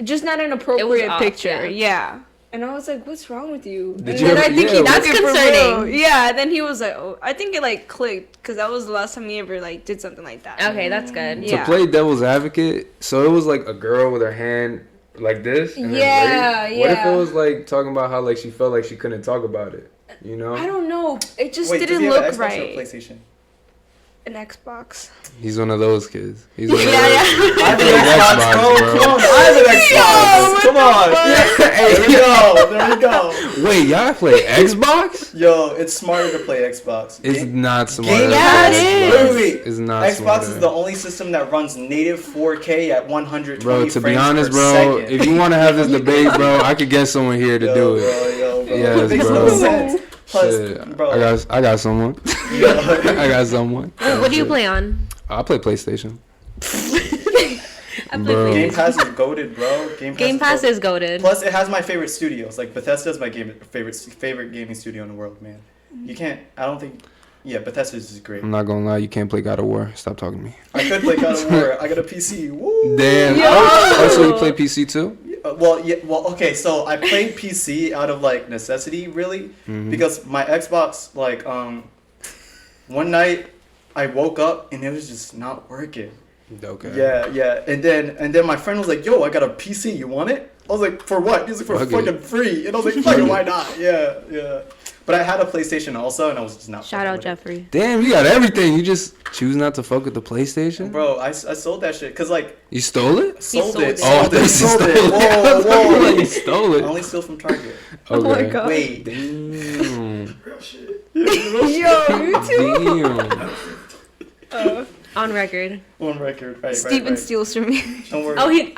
just not an appropriate off, picture. yeah. Yeah. And I was like, "What's wrong with you?" Did And you then ever- I think yeah, he that's took it for concerning. real. Yeah. And then he was like, "Oh, I think it like clicked because that was the last time he ever like did something like that." Okay, that's good. Yeah. To play devil's advocate, so it was like a girl with her hand like this. And Yeah, then rape? What if yeah. it was like talking about how like she felt like she couldn't talk about it? You know? I don't know. It just Wait, does didn't he have an look Xbox or a right. PlayStation? An Xbox. He's one of those kids. He's one of Yeah, those yeah. kids. I have Play an Xbox, bro. Come on, I have an Xbox. Come on. There we go. There we go. Wait, y'all play Xbox? Yo, it's smarter to play Xbox. It's not smart. Game to Pass, play wait, Xbox. wait. It's not Xbox smarter. is the only system that runs native 4K at 120 Bro, to frames be honest, per bro, second. if you want to have this debate, bro, I could get someone here to do it. Yo, Yes, it makes bro. no sense. Plus, Shit, bro, I got someone. yo. I got someone. What do you play on? I play PlayStation. I play Bro. Game Pass is goated, bro. Game Pass is goated. Plus, it has my favorite studios. Like Bethesda's my favorite gaming studio in the world, man. You can't. I don't think. Yeah, Bethesda's is great. I'm not gonna lie, you can't play God of War. Stop talking to me. I could play God of War. I got a PC. Woo. Damn. Oh, so you play PC too? Well, okay. So I played PC out of like necessity, really, because my Xbox, like, one night I woke up and it was just not working. Okay. Yeah. And then my friend was like, "Yo, I got a PC. You want it?" I was like, "For what?" He's like, "For Fuck it. fucking free." And I was like, "Fucking why not?" Yeah. But I had a PlayStation also, and I was just not. Shout fucking out with it. Jeffrey. Damn, you got everything. You just choose not to fuck with the PlayStation? Bro, I sold that shit because like You stole it? sold sold it. it. Oh, I Sold thought you it. stole Sold it. it. Whoa. You stole I it. only steal from Target. Oh my Okay. god. Wait. Damn. Yo, you too. Damn. On record. On record. Right. Steven steals from me. Don't worry. Oh, he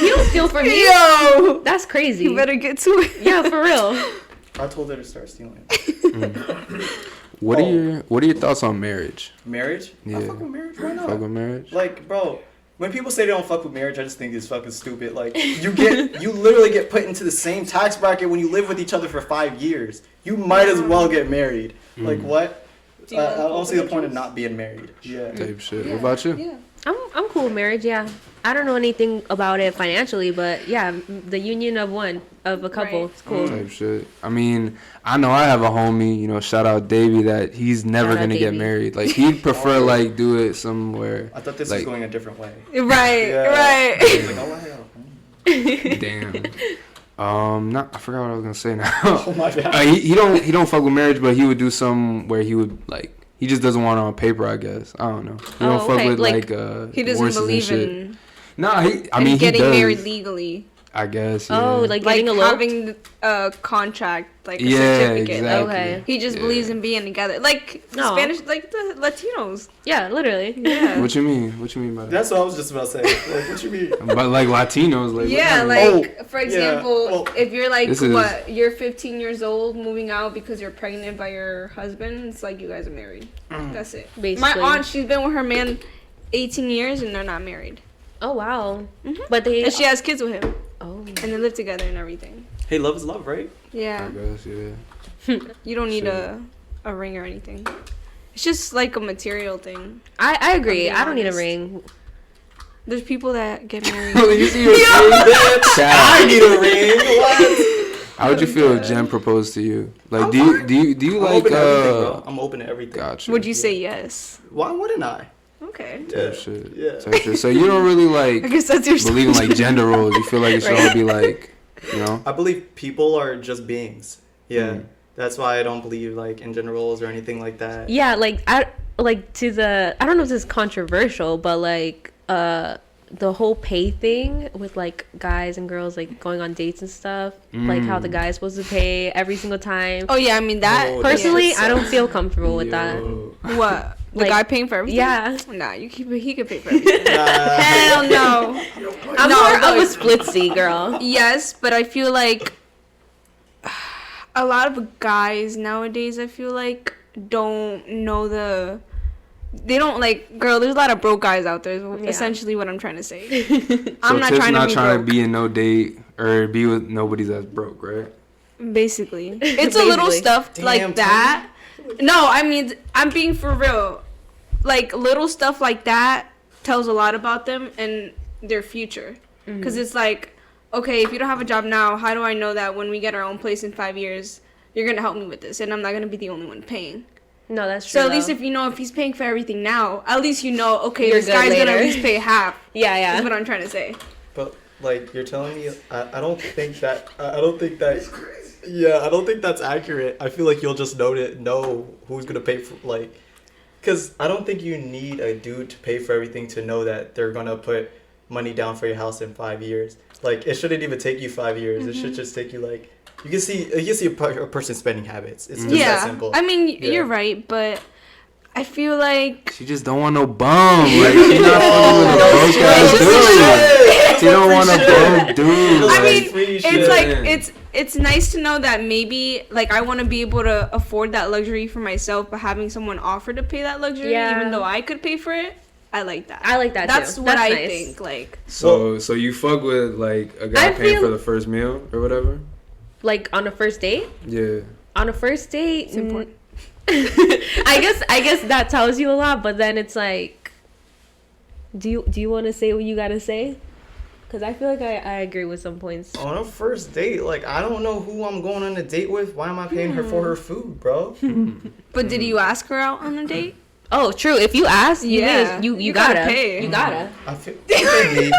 don't steal from me. Yo, That's crazy. you better get to it. Yeah, for real. I told her to start stealing. What are your thoughts on marriage? Marriage? Yeah. I fuck with marriage. Why not? Fuck with marriage? Like, bro, when people say they don't fuck with marriage, I just think it's fucking stupid. Like, you literally get put into the same tax bracket when you live with each other for 5 years. You might as well get married. Like, what? I don't see the point of not being married. Yeah. Type shit. What about you? Yeah. I'm cool with marriage. Yeah, I don't know anything about it financially, but yeah, the union of a couple Right. is cool. Type shit. I mean, I know I have a homie, you know, shout out Davey, that he's never Shout out gonna get Davey. married. Like, he'd prefer like do it somewhere. I thought this like, was going a different way. Right, Yeah. right. Like, oh, wow. Damn. I forgot what I was gonna say now. Oh my god. he don't fuck with marriage, but he would do some where he would like. He just doesn't want it on paper, I guess. I don't know. He don't fuck okay. with Like, He doesn't divorces and believe shit. in Nah, I mean, he getting does. married legally. I guess. Yeah. Oh, like getting eloped. having a contract, like a Yeah, certificate. exactly. Okay. He just Yeah. believes in being together, like the No. Spanish, like the Latinos. Yeah, literally. Yeah. What you mean? What you mean by that? That's what I was just about to say. Like, what you mean? But like Latinos, like Yeah, what- like Oh, for yeah. example, Well, if you're like This is- you're 15 years old, moving out because you're pregnant by your husband. It's like you guys are married. That's it. Basically. My aunt, she's been with her man 18 years and they're not married, Oh wow. Mhm. But they. and she has kids with him, Oh. and they live together and everything. Hey, love is love, right? I Yeah, guess, yeah. you don't need Shit. a ring or anything. It's just like a material thing. I agree. being I don't need a honest. ring. There's people that get married. You see what I need a ring. What? How would you feel if Jen proposed to you? Like, I'm do you I'm like open to everything, bro. I'm open to everything. Gotcha. Would you say yes? Why wouldn't I? Okay. Type shit. Yeah. Type shit. So you don't really I like guess that's your believe in like gender roles. You feel like it should Right. all be like, you know? I believe people are just beings. Yeah. Mm. That's why I don't believe like in gender roles or anything like that. Yeah, like I don't know if this is controversial, but like the whole pay thing with like guys and girls like going on dates and stuff, like how the guy's supposed to pay every single time. Oh yeah, I mean that. Oh, Personally, yeah. I don't feel comfortable with that. Yo. What? The Like, guy paying for everything? Yeah. Nah, he could pay for everything. Nah. Hell no. I'm No, more of a look. splitsy girl. Yes, but I feel like a lot of guys nowadays, I feel like, don't know they don't like, girl, there's a lot of broke guys out there, is Yeah. essentially what I'm trying to say. So I'm not Tiff's trying to not be trying broke. to be in no date or be with nobody that's broke, right? Basically. It's a little Basically. stuff Damn, like that. No, I mean, I'm being for real. Like, little stuff like that tells a lot about them and their future. Because it's like, okay, if you don't have a job now, how do I know that when we get our own place in 5 years, you're going to help me with this? And I'm not going to be the only one paying. No, that's true. So at least though. if you know if he's paying for everything now, at least you know, okay, You're this good guy's going to later. at least pay half. yeah, Is what yeah. I'm trying to say. But like you're telling me, I don't think that. I don't think that. Yeah, I don't think that's accurate. I feel like you'll just know who's gonna pay for like, cause I don't think you need a dude to pay for everything to know that they're gonna put money down for your house in 5 years. Like it shouldn't even take you 5 years. It should just take you like you can see a person's spending habits. It's just that Yeah. simple. I mean, Yeah. you're right, but I feel like She just don't want no bum. Like, she's not fucking with a broke ass dude. She don't want a broke dude. I Like, mean, free it's shit. like it's nice to know that maybe like I want to be able to afford that luxury for myself, but having someone offer to pay that luxury, Yeah. even though I could pay for it, I like that. I like that That's too. what That's I nice. think. Like, so you fuck with like a guy I paying feel- for the first meal or whatever? Like on a first date? Yeah. On a first date, it's important. I guess that tells you a lot, but then it's like, do you want to say what you gotta say? Because I feel like I agree with some points. On a first date, like I don't know who I'm going on a date with. Why am I paying her for her food, bro? But did you ask her out on a date? Oh, true. If you ask, Yeah. you You gotta, gotta pay. You gotta. I feel okay, maybe,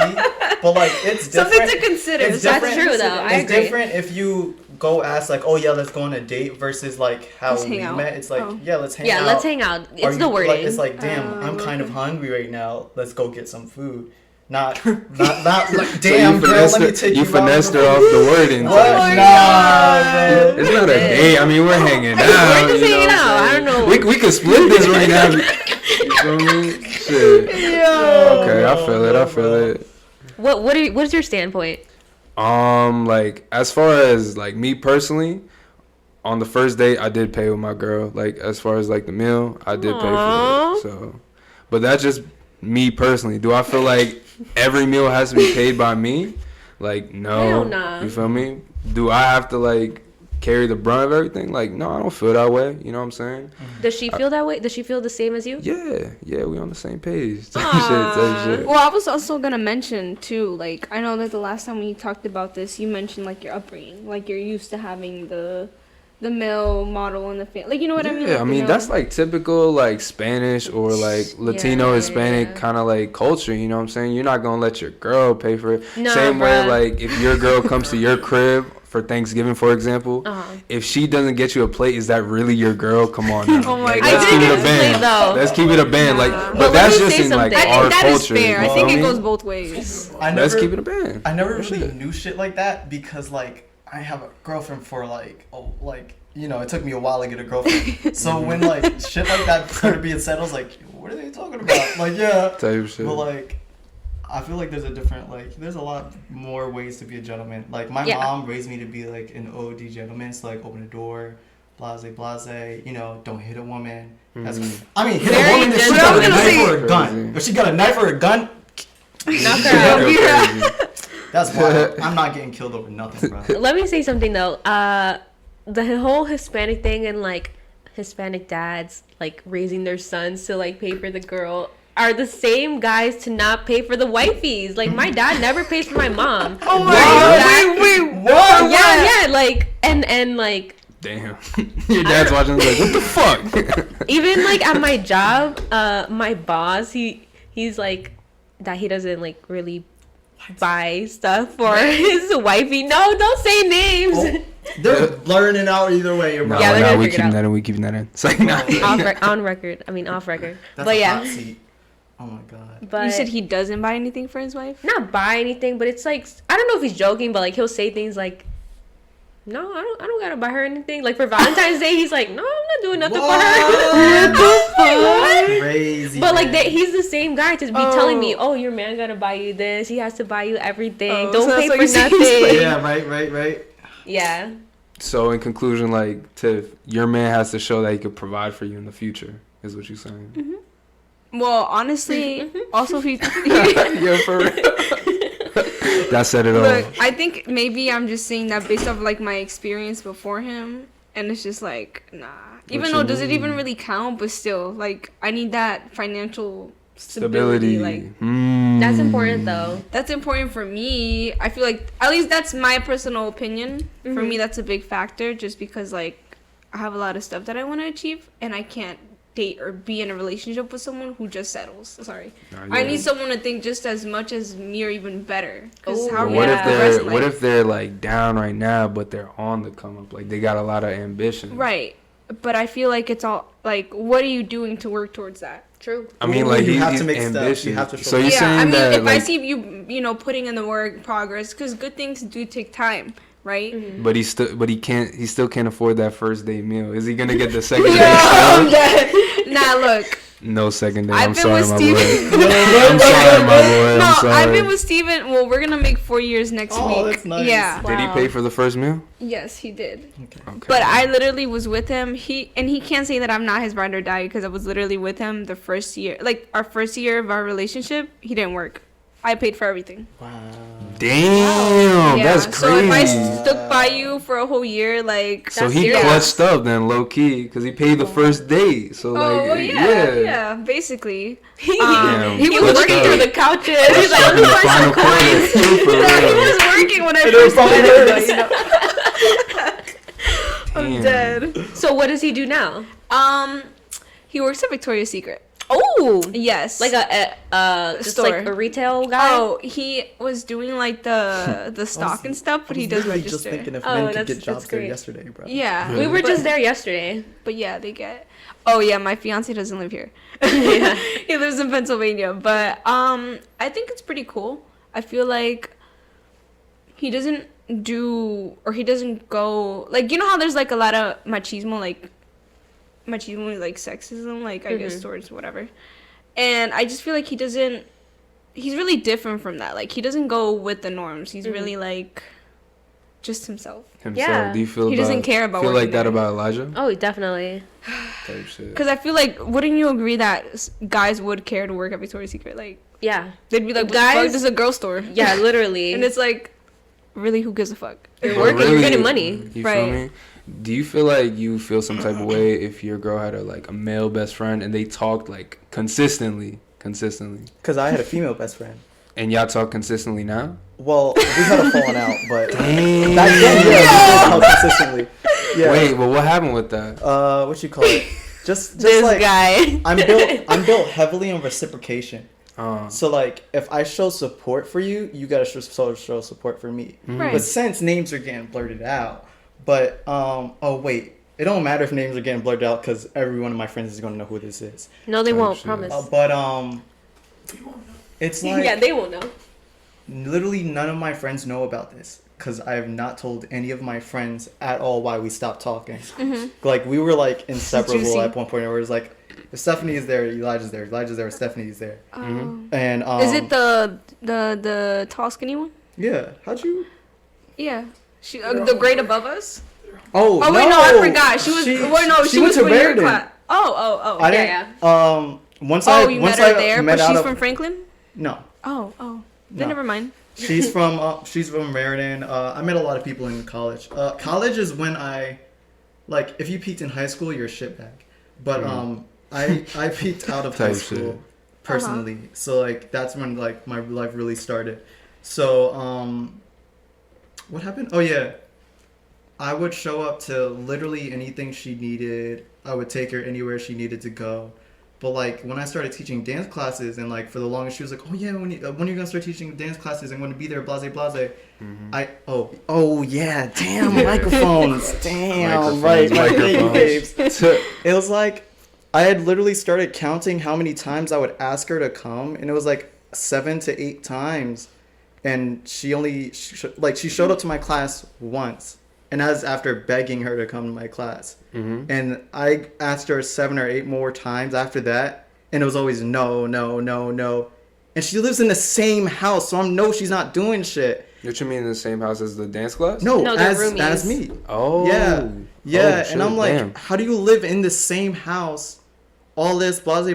but like it's different. Something to consider. It's That's different. true, though. I It's agree. different if you go ask like, oh yeah, let's go on a date versus like how Let's we hang out. met. It's like Oh. yeah, let's hang Yeah, out. let's hang out. Are It's you- the wording. Like, it's like damn, I'm kind of hungry right now. Let's go get some food. Not like damn, girl. Let me take you out. finessed her off the wording. What? my Nah, God. bro. It's not a date. I mean, we're hanging out. We're just you know hanging what out. I'm I saying? don't know. We could split this right now. You feel me? Shit. Okay, I feel it. I feel it. What's your standpoint? Like as far as like me personally, on the first date I did pay with my girl. Like as far as like the meal, I did pay for Aww. it. So, but that's just me personally. Do I feel like every meal has to be paid by me. Like, no. Hell nah. You feel me? Do I have to, like, carry the brunt of everything? Like, no, I don't feel that way. You know what I'm saying? Does she feel that way? Does she feel the same as you? Yeah, we on the same page. Type shit. Well, I was also gonna mention too, like, I know that the last time we talked about this, you mentioned like your upbringing, like you're used to having the male model in the family, like, you know what I mean? Yeah, Like, I mean, that's like typical like Spanish or like Latino, Hispanic kind of like culture, you know what I'm saying? You're not gonna let your girl pay for it. Nah, Same bruh. way, like, if your girl comes to your crib for Thanksgiving, for example, if she doesn't get you a plate, is that really your girl? Come on now. Oh my Like, God. let's I keep did it a get a plate, band. though. Let's keep it a band. Like, Well, but that's let me just say in like something. I our think that is culture. fair. you I feel think it me? goes both ways. Let's keep it a band. I never really knew shit like that because like I have a girlfriend for like it took me a while to get a girlfriend. So when like shit like that started being said, I was like, what are they talking about? Like, yeah. Type shit. But like I feel like there's a lot more ways to be a gentleman. Like my mom raised me to be like an OD gentleman, so like open the door, blase, don't hit a woman. Hit a woman if she got a knife or a gun. If she got a knife or a gun, Knock her out. that's why I'm not getting killed over nothing, bro. Let me say something though. The whole Hispanic thing and like Hispanic dads like raising their sons to like pay for the girl are the same guys to not pay for the wifeys. Like my dad never pays for my mom. Oh my God. Wait, What? Yeah, like and like Damn. Your dad's watching like, what the fuck? even like at my job, my boss, he's like that he doesn't like really buy stuff for his wifey. No, don't say names. Oh, they're learning out either way, bro. No, Yeah, they're no, gonna we figure it keeping out. that in. We keeping that in. It's like, nah. On record. I mean off record. That's but a yeah. hot seat. Oh my god. But You said he doesn't buy anything for his wife? not buy anything, but it's like I don't know if he's joking, but like he'll say things like, "No, I don't gotta buy her anything." Like for Valentine's Day, he's like, "No, I'm not doing nothing for her." What? Crazy. But like man. he's the same guy to be telling me, "Oh, your man gotta buy you this. He has to buy you everything. Oh, Don't so pay that's for what he seems nothing." like. Yeah, right. Yeah. So in conclusion, like, your man has to show that he could provide for you in the future, is what you're saying. Mm-hmm. Well, honestly, also if he... Yeah, for real. That said it all. Look, I think maybe I'm just saying that based off like my experience before him, and it's just like, nah. Even though, does it even really count? But still, like, I need that financial stability. Like, That's important though. that's important for me. I feel like, at least that's my personal opinion. For me, that's a big factor, just because like I have a lot of stuff that I want to achieve, and I can't date or be in a relationship with someone who just settles. Sorry, I need someone to think just as much as me or even better. Because how are we What gonna if progress they're in what life? if they're like down right now, but they're on the come up? Like they got a lot of ambition. Right. But I feel like it's all like, what are you doing to work towards that? True. I mean, Ooh, like you he's, have to he's make steps. ambitious. You have to show So you're Yeah, saying I mean, that if I like, see you putting in the work, progress, because good things do take time, right? but he still can't afford that first date meal. Is he gonna get the second date? I'm still? dead. Nah, look. No second date. I've I'm been sorry, with my Steven. boy. I'm sorry, my boy. No, I'm sorry. I've been with Steven. Well, we're gonna make 4 years next week. Oh, that's nice. Yeah. Did he pay for the first meal? Yes, he did. Okay. But I literally was with him. He can't say that I'm not his ride or die because I was literally with him the first year, like our first year of our relationship. He didn't work. I paid for everything. Wow. Damn, that's crazy. So if I stuck by you for a whole year, like So That's he serious. clutched up then, low key, because he paid the first date. So like, yeah, basically. Damn, he was clutched working up. Through the couches. Clutched up in the final quarter, too, for Yeah, he real. was working when I It was first met him. probably I'm Damn. dead. So what does he do now? He works at Victoria's Secret. Oh, Yes. like just Store. like a retail guy. Oh, he was doing like the stock and stuff, but he does just register. thinking if Oh, men could that's- get jobs that's there great. yesterday, bro. Yeah. we were just there yesterday. But yeah, they get. Oh yeah, my fiance doesn't live here. Yeah. He lives in Pennsylvania, but I think it's pretty cool. I feel like he doesn't go like, you know how there's like a lot of machismo like sexism, like I guess towards whatever. And I just feel like he's really different from that. Like he doesn't go with the norms. He's really like just himself. Himself. Yeah. Do you feel He doesn't care about feel like working that there. about Elijah? Oh, definitely. Type shit. Because I feel like, wouldn't you agree that guys would care to work at Victoria's Secret? Like, Yeah. they'd be like, what Guys- the fuck? This is a girl store. Yeah, literally. And it's like, really, who gives a fuck? You're But working, you're getting money. You Right. feel me? Do you feel like you feel some type of way if your girl had a male best friend and they talked like consistently, Because I had a female best friend. and y'all talk consistently now? Well, we had a falling out, but Damn. back then, yeah, we did talk consistently. Yeah. Wait, but what happened with that? What you call it? Just This like guy. I'm built heavily on reciprocation. Uh, So like, if I show support for you, you gotta show support for me. Right. But since names are getting blurted out, but oh wait, it don't matter if names are getting blurred out because every one of my friends is gonna know who this is. No, they Oh, won't. shit. Promise. But it's like yeah, they won't know. literally none of my friends know about this because I have not told any of my friends at all why we stopped talking. Like we were like inseparable Juicy. at one point where it was like if Stephanie is there, Elijah's there. Elijah's there, Stephanie's there. And Is it the tall, skinny one? yeah? How'd you? Yeah. She, the grade above us? Oh, Oh, wait, no, I forgot. She was, She she went was to with your Meriden. class. Oh. I Yeah, didn't. Once Oh, I you once met her I there, met but out she's of, from Franklin? no. Oh. Then No. never mind. She's from Meriden. I met a lot of people in college. College is when I, like, if you peaked in high school, you're a shitbag. But I peaked out of high Type school shit. personally. So like that's when like my life really started. So what happened? Oh yeah, I would show up to literally anything she needed. I would take her anywhere she needed to go. But like when I started teaching dance classes and like for the longest she was like, oh yeah, when are you gonna start teaching dance classes? I'm gonna be there, blase blase. Oh yeah, damn microphones, damn right, Microphones. babes. It was like I had literally started counting how many times I would ask her to come, and it was like 7 to 8 times, and she showed up to my class once, and that was after begging her to come to my class. And I asked her 7 or 8 more times after that, and it was always no. And she lives in the same house, so I know she's not doing shit. What you mean in the same house as the dance class? No, No, they're as roomies. me. Oh. Yeah, Oh, and shit, I'm like, damn. how do you live in the same house, all this blase,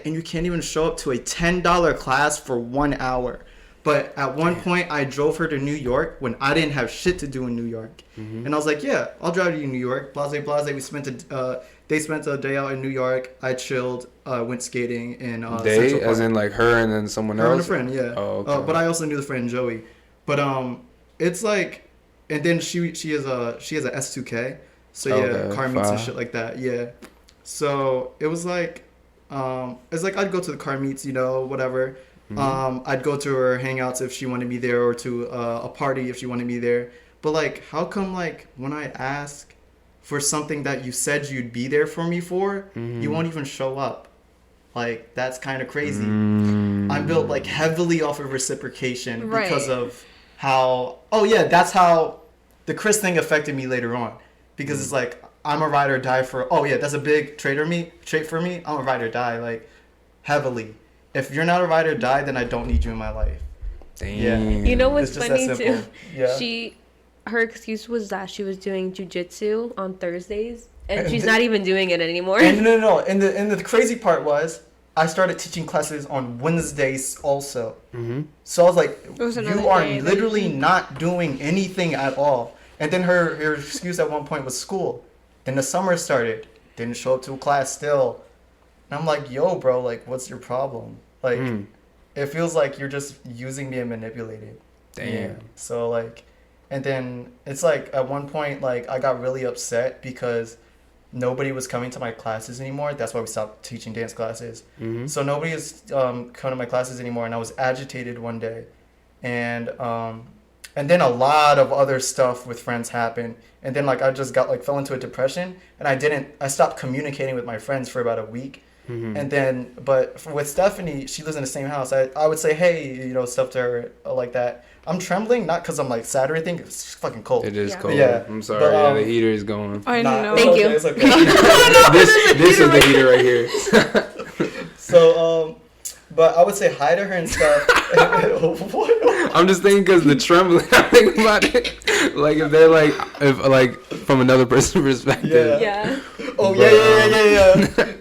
and you can't even show up to a $10 class for 1 hour? But at one point, I drove her to New York when I didn't have shit to do in New York, and I was like, yeah, I'll drive you to New York, blase. They spent a day out in New York. I chilled, went skating in Central They, Park. as in like her and then someone Her and a else? friend, yeah. Oh, okay. But I also knew the friend Joey. But it's like, and then she has a S2K, so yeah, Okay, car meets and fire. shit like that, yeah. So it was like, it's like I'd go to the car meets, whatever. I'd go to her hangouts if she wanted me there, or to a party if she wanted me there. But like, how come like when I ask for something that you said you'd be there for me for, you won't even show up? Like that's kind of crazy. I'm built like heavily off of reciprocation because Right. of how. Oh yeah, that's how the Chris thing affected me later on, because it's like I'm a ride or die for. Oh yeah, that's a big trait for me. I'm a ride or die like heavily. If you're not a ride or die, then I don't need you in my life. Damn. Yeah. You know what's It's just that funny simple. too? Yeah. Her excuse was that she was doing jujitsu on Thursdays, and she's not even doing it anymore. And no. And the crazy part was, I started teaching classes on Wednesdays also. So I was like, was another you are day that literally not doing anything at all. And then her excuse at one point was school. Then the summer started. Didn't show up to a class still. And I'm like, yo, bro, like, what's your problem? Like, it feels like you're just using me and manipulating. Damn. Yeah. So like, and then it's like at one point, like I got really upset because nobody was coming to my classes anymore. That's why we stopped teaching dance classes. So nobody is coming to my classes anymore, and I was agitated one day, and then a lot of other stuff with friends happened, and then like I just fell into a depression, and I stopped communicating with my friends for about a week. And then, but with Stephanie, she lives in the same house. I would say, hey, stuff to her like that. I'm trembling, not because I'm like sad or anything. It's fucking cold. It is Yeah. cold. Yeah. I'm sorry. But, yeah, the heater is going. I Nah, know. it's Thank okay, you. It's okay. This is the heater right here. So But I would say hi to her and stuff. What? I'm just thinking because the trembling. I think about it. Like if they're like, if like from another person's perspective. Yeah. Oh yeah.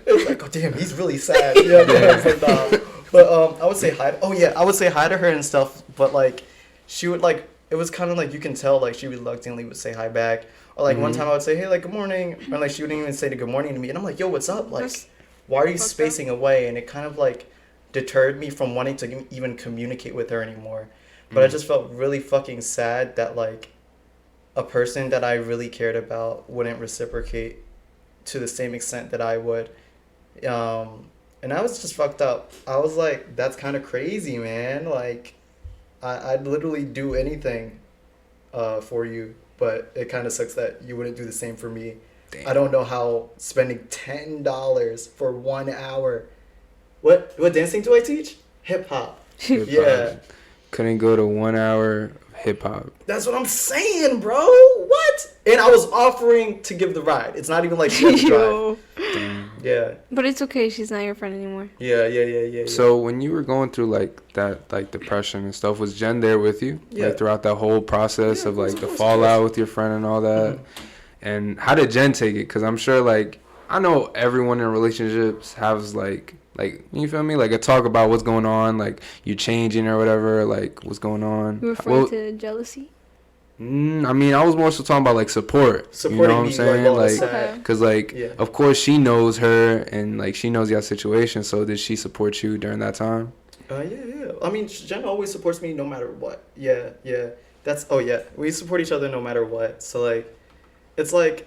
It's like, oh damn, he's really sad. Yeah. It's like, nah. But I would say hi. Oh yeah, I would say hi to her and stuff. But like, she would like. It was kind of like you can tell like she reluctantly would say hi back. Or like one time I would say, hey, like good morning, and like she wouldn't even say the good morning to me, and I'm like, yo, what's up? Like, why are you spacing away? And it kind of like deterred me from wanting to even communicate with her anymore. But I just felt really fucking sad that like a person that I really cared about wouldn't reciprocate to the same extent that I would. And I was just fucked up. I was like, that's kind of crazy, man. Like, I'd literally do anything for you, but it kind of sucks that you wouldn't do the same for me. Damn. I don't know how spending $10 for 1 hour. What dancing do I teach? Hip hop. Yeah. Couldn't go to 1 hour of hip hop. That's what I'm saying, bro. What? And I was offering to give the ride. It's not even like she had to drive. Damn. Yeah. But it's okay. She's not your friend anymore. Yeah. So when you were going through like that, like depression and stuff, was Jen there with you? Yeah. Like throughout that whole process of like the fallout with your friend and all that? And how did Jen take it? Because I'm sure like, I know everyone in relationships has like, you feel me? Like a talk about what's going on, like you changing or whatever, like what's going on. You referring to jealousy? I mean, I was more so talking about like support. Supporting you know what I'm me, saying? like, Okay. Cause like, Yeah. of course she knows her and like she knows your situation. So did she support you during that time? Yeah. I mean, Jen always supports me no matter what. Yeah. We support each other no matter what. So like, it's like,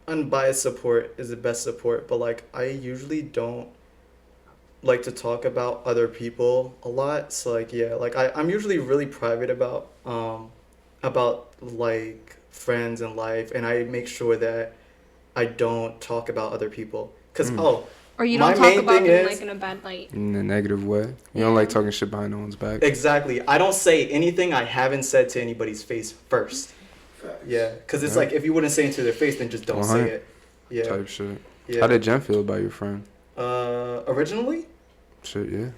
unbiased support is the best support, but like I usually don't like to talk about other people a lot. So like yeah, like I'm usually really private about like friends and life, and I make sure that I don't talk about other people because Or you my don't talk main about thing them is- like in a bad light. In a negative way. You don't like talking shit behind no one's back. exactly, I don't say anything I haven't said to anybody's face first. Yeah, because it's like if you wouldn't say it to their face, then just don't say 100. it. Yeah. Type shit. Yeah. How did Jen feel about your friend? Originally? Shit, yeah.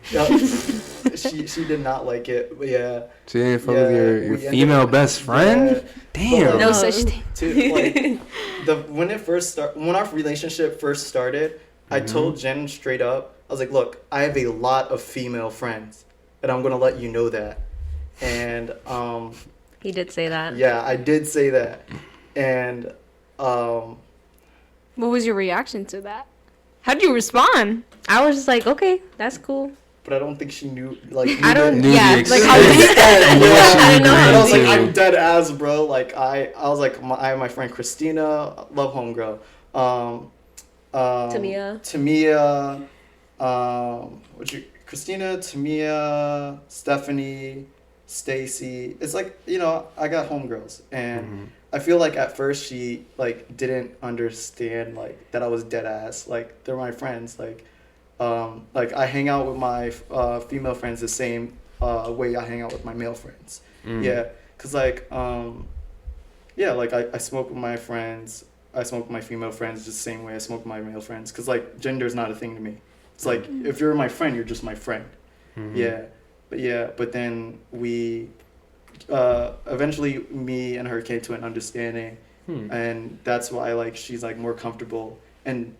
She did not like it, but yeah. She didn't fuck with your we ended female up- best friend? Yeah. Damn. No such thing. When our relationship first started, I told Jen straight up, I was like, look, I have a lot of female friends, and I'm gonna let you know that. And He did say that. yeah, I did say that. And What was your reaction to that? How'd you respond? I was just like, okay, that's cool. but I don't think she knew like I don't. Knew Yeah, the like extent. how deep. I didn't know And how I was like, deep. I'm dead ass, bro. Like I was like, I have my friend Christina, love homegirl. Tamia. Christina, Tamia, Stephanie, Stacy. It's like, you know, I got homegirls, and I feel like at first she like didn't understand like that I was dead ass. Like they're my friends. Like I hang out with my female friends the same way I hang out with my male friends. Yeah, cause like like I smoke with my friends. I smoke with my female friends just the same way I smoke with my male friends. Cause like gender is not a thing to me. It's like if you're my friend, you're just my friend. But then we eventually me and her came to an understanding, and that's why like she's like more comfortable, and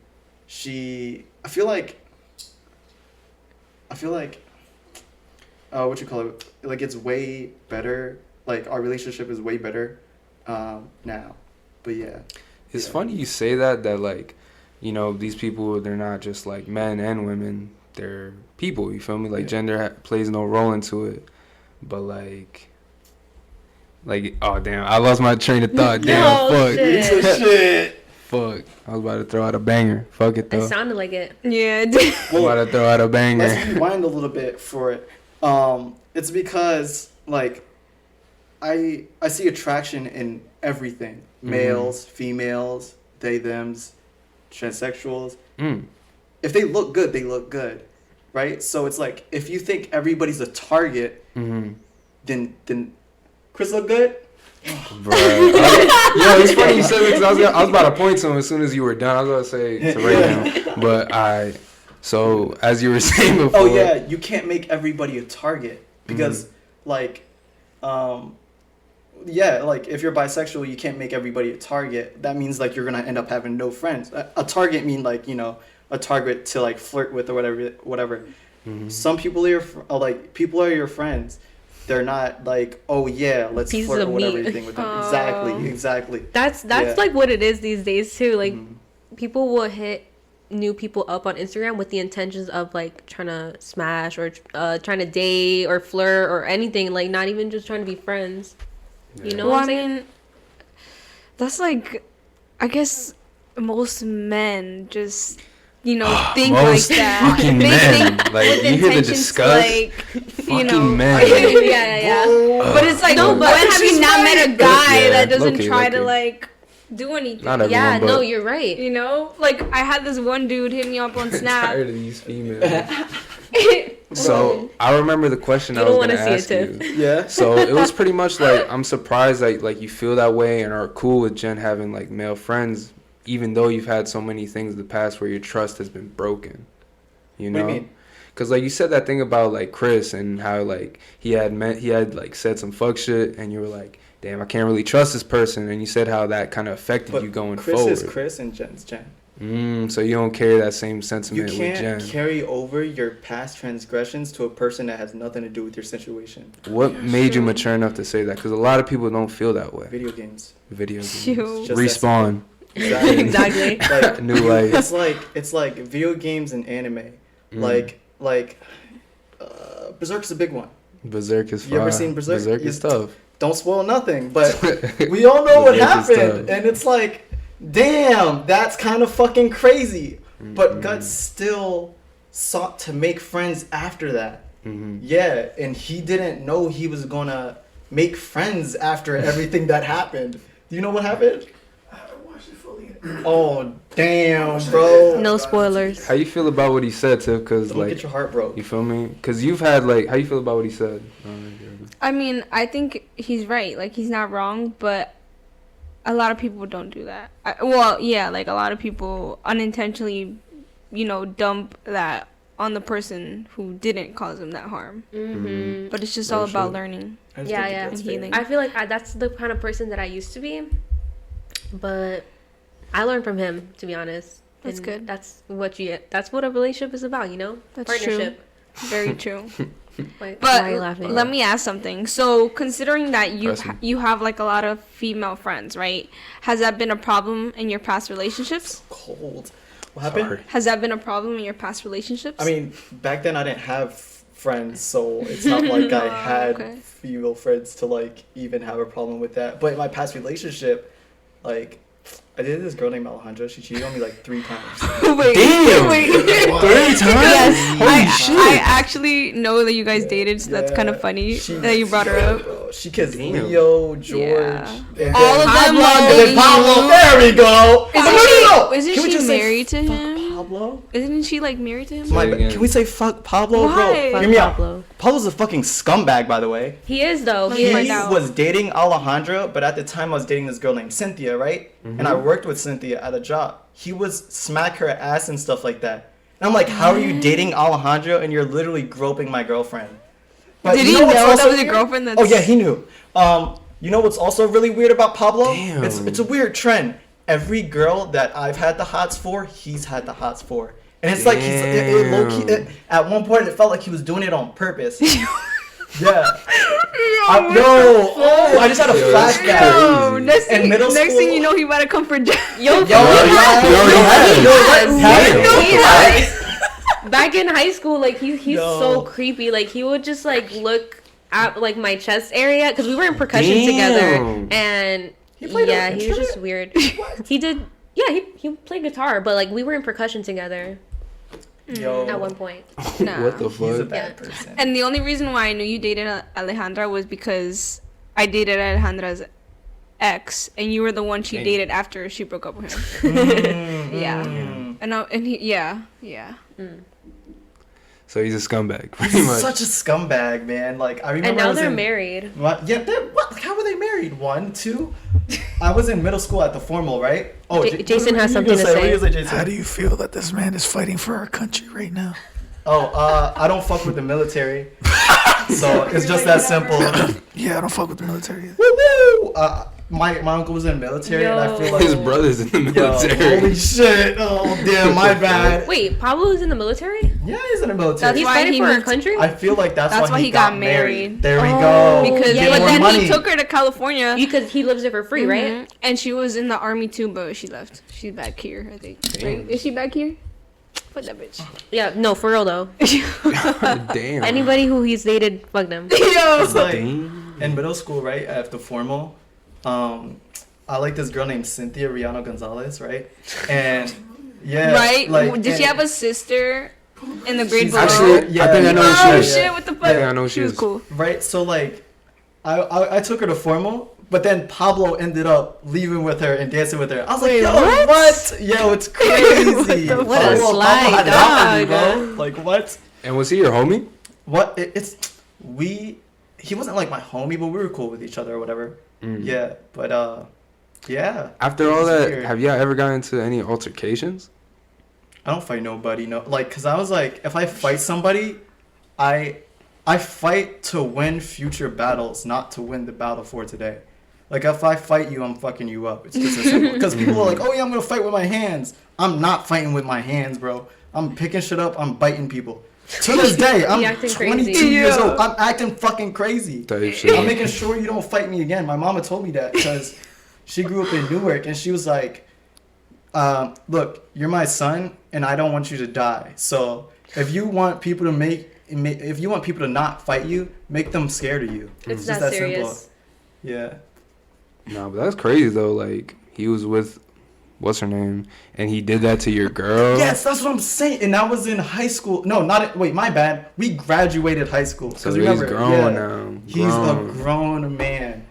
I feel like what you call it, like it's way better, like our relationship is way better now. But yeah, It's funny you say that like, you know, these people, they're not just like men and women, they're people, you feel me? Like gender plays no role into it. But like, oh damn, I lost my train of thought. Damn, fuck. shit. Fuck. I was about to throw out a banger. Fuck it It though. sounded like it. Yeah, it did. I'm about to throw out a banger. Let's rewind a little bit for it. It's because like I see attraction in everything. Males, females, they, thems, transsexuals. If they look good, they look good. Right? So it's like if you think everybody's a target, then Chris look good? Bro. Yo, it's funny you said that because I was about to point to him as soon as you were done. I was about to say to Ray now. But So as you were saying before. Oh yeah, you can't make everybody a target because like, yeah, like if you're bisexual, you can't make everybody a target. That means like you're gonna end up having no friends. A target mean like, you know, a target to like flirt with or whatever. Some people are like people are your friends. They're not like, oh yeah, let's Pieces flirt of or whatever meat. you think with them. Exactly. That's like what it is these days too. Like people will hit new people up on Instagram with the intentions of like trying to smash or trying to date or flirt or anything, like not even just trying to be friends. You know what I'm saying? I mean, that's like, I guess most men just, you know, think Most like that. fucking They men. think Like, with you hear the intentions to, disgust? like, Fucking you know. men. yeah. But it's like, No, when have you not met a guy Yeah, that doesn't low-key, try to low-key. like do anything? Not everyone, Yeah, but no, you're right. You know, like I had this one dude hit me up on Snap. tired of these females. So I remember the question You I don't was gonna wanna see ask it, you. Yeah. So it was pretty much like, I'm surprised that like you feel that way and are cool with Jen having like male friends, even though you've had so many things in the past where your trust has been broken. You know? What do you mean? Cause like you said that thing about like Chris and how like he had like said some fuck shit and you were like, damn, I can't really trust this person, and you said how that kind of affected But you going Chris forward. is Chris and Jen's Jen. So you don't carry that same You sentiment with can't Jen. carry over your past transgressions to a person that has nothing to do with your situation. What made you mature enough to say that? Because a lot of people don't feel that way. Video games. Video games. Phew. Just Respawn. Exactly. Exactly. Like, New life. it's like video games and anime. Like Berserk's a big one. Berserk is fire. You ever seen Berserk? Berserk is tough. Don't spoil nothing, but we all know what Berserk is happened, tough. and it's like, damn, that's kind of fucking crazy. But Guts still sought to make friends after that. Yeah, and he didn't know he was gonna make friends after everything that happened. Do you know what happened? I haven't watched it fully. Oh, damn, bro. No spoilers. How you feel about what he said, Tiff? Because Don't like, get your heart broke. you feel me? Because you've had like, how you feel about what he said? I mean, I think he's right. Like, he's not wrong, but a lot of people don't do that. Like, a lot of people unintentionally, you know, dump that on the person who didn't cause them that harm. But it's just all Very about true. learning. I just Yeah, don't think yeah. that's And fair. healing. I feel like that's the kind of person that I used to be, but I learned from him, to be honest. That's And good. That's what a relationship is about, you know? That's Partnership. Very true. Like, But why are you laughing? let me ask something. So, considering that Press me. you have like a lot of female friends, right? Has that been a problem in your past relationships? Cold. What happened? Sorry. Has that been a problem in your past relationships? I mean, back then I didn't have friends, so it's not like I had okay. female friends to like even have a problem with that. But in my past relationship, like I dated this girl named Alejandra. She cheated on me like 3 times. wait, Damn! wait. 3 times? Yes, Holy shit! I actually know that you guys dated, so that's kind of funny that you brought her up. Bro, she kissed Damn. Leo, George, Yeah. and All of them love and then you. Pablo. There we go. Isn't Can we she just say married to fuck him? Pablo? Isn't she like married to him? My Say it bad. again. Can we say fuck Pablo, Why? bro? Fuck Hear me out. Pablo. Pablo's a fucking scumbag, by the way. He is, though. Let He me is. find He out. was dating Alejandra, but at the time I was dating this girl named Cynthia, right? And I worked with Cynthia at a job. He would smack her ass and stuff like that. And I'm like, how are you dating Alejandra and you're literally groping my girlfriend? But Did you he know what's know also that was your weird? girlfriend? Oh yeah, he knew. You know what's also really weird about Pablo? Damn. It's a weird trend. Every girl that I've had the hots for, he's had the hots for. And it's like it low-key, at one point it felt like he was doing it on purpose. Yeah. I just had a Yo, that's flashback. Oh, crazy. next In thing, middle next school- thing you know, he about to come for Jack. Yo, Yo, He already has. back in high school, like he's No. so creepy. Like he would just like look at like my chest area because we were in percussion Damn. together, and He played yeah, an he was just instrument? weird. He did, yeah, he played guitar, but like we were in percussion together Yo, at one point. Nah. What the he's a fuck? bad Yeah. person. And the only reason why I knew you dated Alejandra was because I dated Alejandra's ex, and you were the one she Dang. dated after she broke up with him. Yeah. And he, yeah. So he's a scumbag, pretty He's much. such a scumbag, man. Like I remember And I now was they're in, married. What? Yeah, what? Like, how were they married? 1, 2. I was in middle school at the formal, right? Oh, Jason has something to What say. you gonna say, Jason? How do you feel that this man is fighting for our country right now? Oh, I don't fuck with the military. So it's just that simple. Yeah, I don't fuck with the military. Woo! My uncle was in the military, and I feel like His brother's in the yo, military. holy shit! Oh damn, my bad. Wait, Pablo is in the military? Yeah, he's in the military. He's why fighting he for our moved- country? I feel like that's why he got married. There we go. Because Get but more then money. he took her to California. Because he lives there for free, right? Mhm. And she was in the army too, but she left. She's back here, I think. Right? Is she back here? Fuck that bitch. Yeah, no, for real though. Damn. Anybody who he's dated, fuck them. It's like Damn. in middle school, right? After formal, I like this girl named Cynthia Rihanna Gonzalez, right? And yeah, Right? Like, Did she have a sister in the grade below? Actually, Yeah. I think I know Oh who she is. shit! What the fuck? Yeah, I know she she was is. cool. right? So like, I took her to formal, but then Pablo ended up leaving with her and dancing with her. I was like, Wait, yo, what? what? Yo, it's crazy. the What a Pablo sly had it out for me, dog. bro. Like what? And was he your homie? What? He wasn't like my homie, but we were cool with each other or whatever. Yeah, but yeah. After all It's that, weird. have y'all ever gotten into any altercations? I don't fight nobody, no. Like, cause I was like, if I fight somebody, I fight to win future battles, not to win the battle for today. Like, if I fight you, I'm fucking you up. It's just as simple. Cause people are like, oh yeah, I'm gonna fight with my hands. I'm not fighting with my hands, bro. I'm picking shit up. I'm biting people. To this day, I'm acting 22 crazy. years Yeah. old. I'm acting fucking crazy. Type shit. I'm making sure you don't fight me again. My mama told me that because she grew up in Newark and she was like, look, you're my son and I don't want you to die. So if you want people to not fight you, make them scared of you. It's just not serious. Yeah. No, but that's crazy though. Like he was with, what's her name, and he did that to your girl. Yes, that's what I'm saying. And I was in high school. No, wait, my bad. We graduated high school. So 'Cause he's remember, grown now. He's a grown man.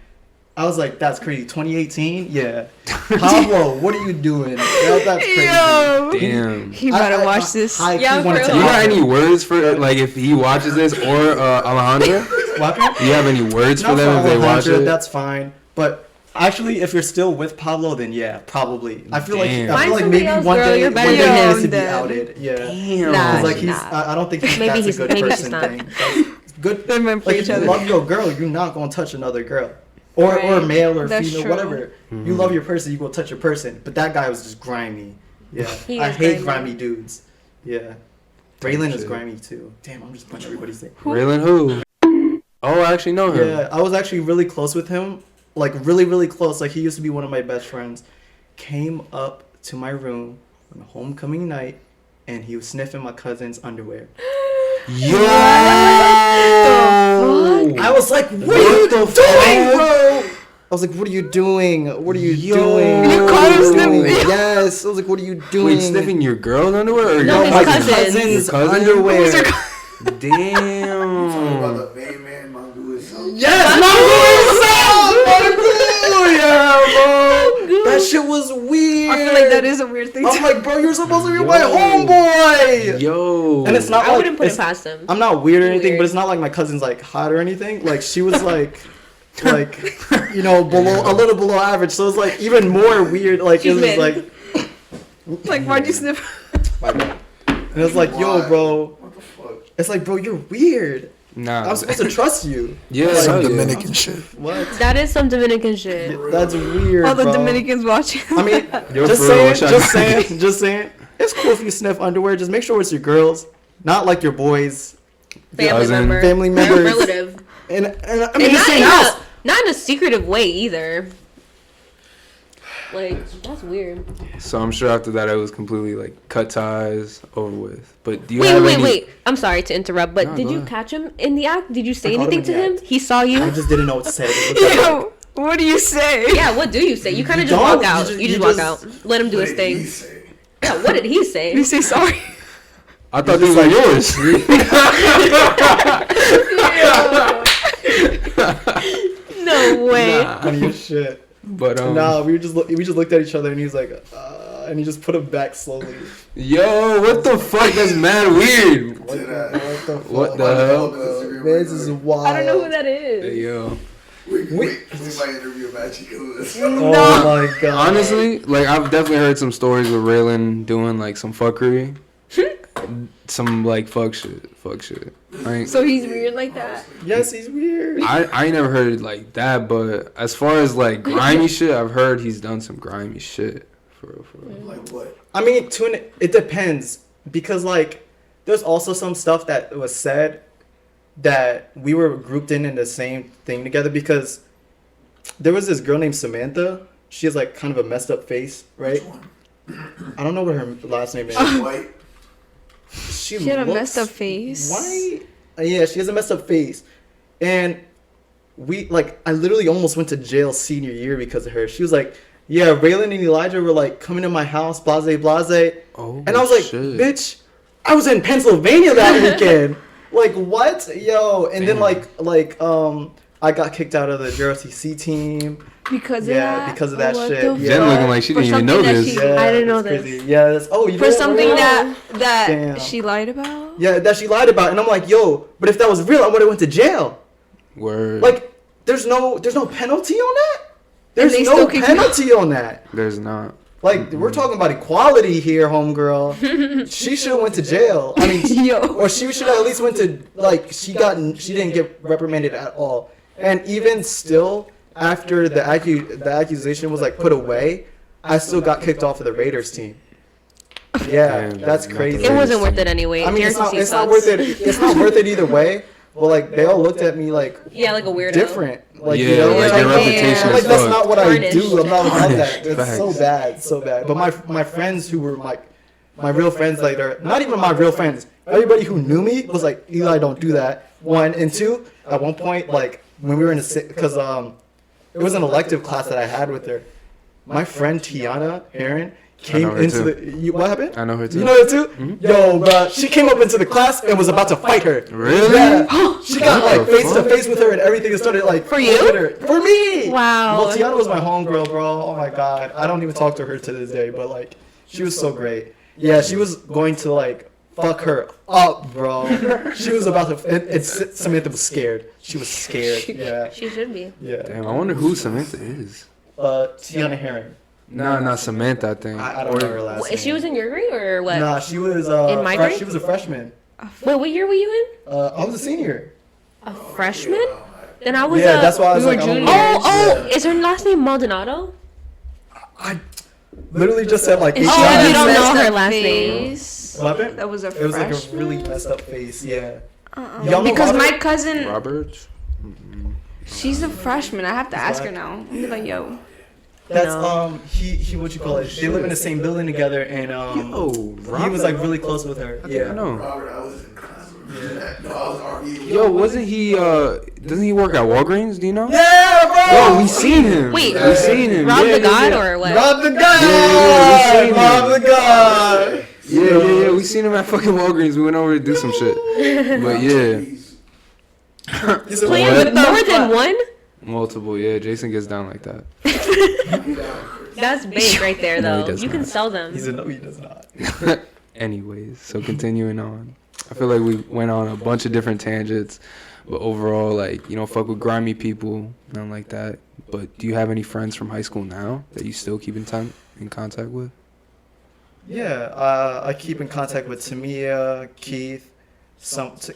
I was like, that's crazy. 2018? Yeah. Pablo, what are you doing? That's crazy. Yo, Damn. he better watch this. I Yeah, wanted for to Do you real. got any words for like if he watches this or Alejandro? What? Do you have any words for Not them if they watch Alejandra, it? that's fine. But actually, if you're still with Pablo, then yeah, probably. I feel Damn. like Find maybe somebody else, one girl, day, you're one better day he than needs to be them. outed. Yeah. Damn. Nah, Because like he's, nah. I don't think Maybe that's he's- a good maybe he's person not. thing. That's good. They're meant for Like each if you other. love your girl, you're not gonna touch another girl, or Right. male or That's female, true. whatever. You love your person, you go touch your person. But that guy was just grimy. Yeah, He I is hate grimy. grimy dudes. Yeah, Braylon is shit. grimy too. Damn, I'm just putting everybody's name. Raylan who? Oh, I actually know him. Yeah, I was actually really close with him. Like, really, really close. Like, he used to be one of my best friends. Came up to my room on homecoming night, and he was sniffing my cousin's underwear. Yo! I was like, what are you doing, bro? I was like, what are you doing? What are you doing? You What caught are him you sniffing? doing? Yes. I was like, what are you doing? Wait, sniffing your girl's underwear or No, your his my cousin. cousin's Your cousin? underwear. Who's your Damn. Yes, Mango yeah, bro. That shit was weird. I feel like that is a weird thing. I'm like, bro, you're supposed to be my Yo. homeboy. Yo. And it's not I like wouldn't put it it's- past him. I'm not weird or anything, Weird. but it's not like my cousin's like hot or anything. Like she was like you know, below a little below average. So it's like even more weird. Like She's it was mid. like Like, why'd you sniff? and it's like, yo, bro. What the fuck? It's like, bro, you're weird. Nah. I'm supposed to trust you. Yeah, Like, hell Some yeah. Dominican shit. What? That is some Dominican shit. That's weird. All the bro. Dominicans watching. I mean, Yo, just for real, saying, what y'all just doing? saying, just saying. It's cool if you sniff underwear. Just make sure it's your girls, not like your boys, Family Cousin. member. family Or members. relative. And I mean, And the not same in, house. not in a secretive way either. Like, that's weird. So I'm sure after that it was completely like cut ties, over with. But do you have Wait, any? wait. I'm sorry to interrupt, but No, did go you ahead. catch him in the act? Did you say I caught him anything to in him? the act. He saw you? I just didn't know what to say. What's up? Yo, what do you say? Yeah, what do you say? You kind of just don't. walk out. You just walk out. Let him do his thing. Yeah, what did he say? You say sorry. I thought these were yours. No way. Funny as shit. But Nah, we just looked at each other and he's like, and he just put him back slowly. Yo, what the fuck? That's mad weird. What the fuck? What the hell? This is wild. I don't know who that is. Hey, yo. We might interview Magic for this. Oh my god. Honestly, like I've definitely heard some stories with Raylan doing like some fuckery, some like fuck shit. Like, So he's weird like that. Yes, he's weird. I ain't never heard it like that, but as far as like grimy shit, I've heard he's done some grimy shit. For real. Like what? I mean, it depends because like there's also some stuff that was said that we were grouped in the same thing together because there was this girl named Samantha. She has like kind of a messed up face, right? Which one? I don't know what her last name is. White. She She had a looks messed up face. white. Yeah, she has a messed up face, and I literally almost went to jail senior year because of her. She was like, "Yeah, Raylan and Elijah were like coming to my house, blase blase," Oh, and I was like, shit. "Bitch, I was in Pennsylvania that weekend." Like what, yo? And then I got kicked out of the JDC team. Because of Yeah, that? because of that What shit. the Yeah. Jen looking like she For didn't even know something that this. she- I didn't know that's this. crazy. Yeah, that's you For didn't something know? that Damn. she lied about? Yeah, that she lied about, and I'm like, yo, but if that was real, I would have went to jail. Word. Like, there's no penalty on that. There's they no still kick you penalty on that. There's not. Like, we're talking about equality here, homegirl. She should have went to jail. I mean, or she should have at least went to like she didn't get reprimanded at all. And even still, after the accusation was like put away, I still got kicked off of the Raiders team. Yeah, Damn, that's not crazy. the It wasn't worth it anyway. I mean, it's JDC not sucks. worth it. It's not worth it either way. But like, they all looked at me like Yeah, like a weirdo. different. Like, Yeah, you know, like your like, reputation like is that's fucked. not what I Tarnished. do. I'm not about that. Tarnished. It's so bad, so bad. But my friends who were my real friends, like they're not even my real friends. Everybody who knew me was like, Eli, don't do that. One and two. At one point, like when we were in because it was an elective class that I had with her. My friend Tiana Aaron came her into too. what happened? I know her too. You know her too? Yo, bro, she came up into the class and was about to fight her. Really? Yeah. She got What like the face to fuck? face with her and everything and started like For you? fighting her. For me. Wow. Well, Tiana was my homegirl, bro. Oh my god, I don't even talk to her to this day, but like, she was so great. Yeah, she was going to like fuck her up, bro. She was about to. And Samantha was scared. She was scared. Yeah. She should be. Yeah. Damn, I wonder who Samantha is. Tiana Herring. Nah, not Samantha, I think. I don't know her last name. She was in your grade or what? Nah, she was In my grade? She was a freshman. Wait, what year were you I was a senior. in? A freshman? Then I was. Yeah, that's why I was we were like, juniors. Oh, is her last name Maldonado? I literally just said like. And eight she Oh, had times. a you don't know messed her up last face. What happened? That was a It was like a freshman. really messed up face. Yeah. Y'all know Because Robert? my cousin, Roberts? she's a freshman. I have to ask her now. I'm like, yo. That's No. he what you call it? They live in the same building together, and he was like really close with her. I Yeah. know. Robert, I was in class with him. No, I was arguing. Yo, wasn't he, doesn't he work at Walgreens? Do you know? Yeah, bro. Yo, we seen him. Wait, we seen him. Rob yeah, the God yeah. or what? Rob the God. Yeah, we seen Rob the God. Yeah, we seen him at fucking Walgreens. We went over to do some shit. But yeah, He's a Playing what? with more than one? multiple. Yeah, Jason gets down like that. That's big right there, No, he though. does You can not. sell them. He's a no. He does not. Anyways, so continuing on. I feel like we went on a bunch of different tangents, but overall, like, you know, fuck with grimy people, nothing like that. But do you have any friends from high school now that you still keep in contact with? Yeah, I keep in contact with Tamia, Keith,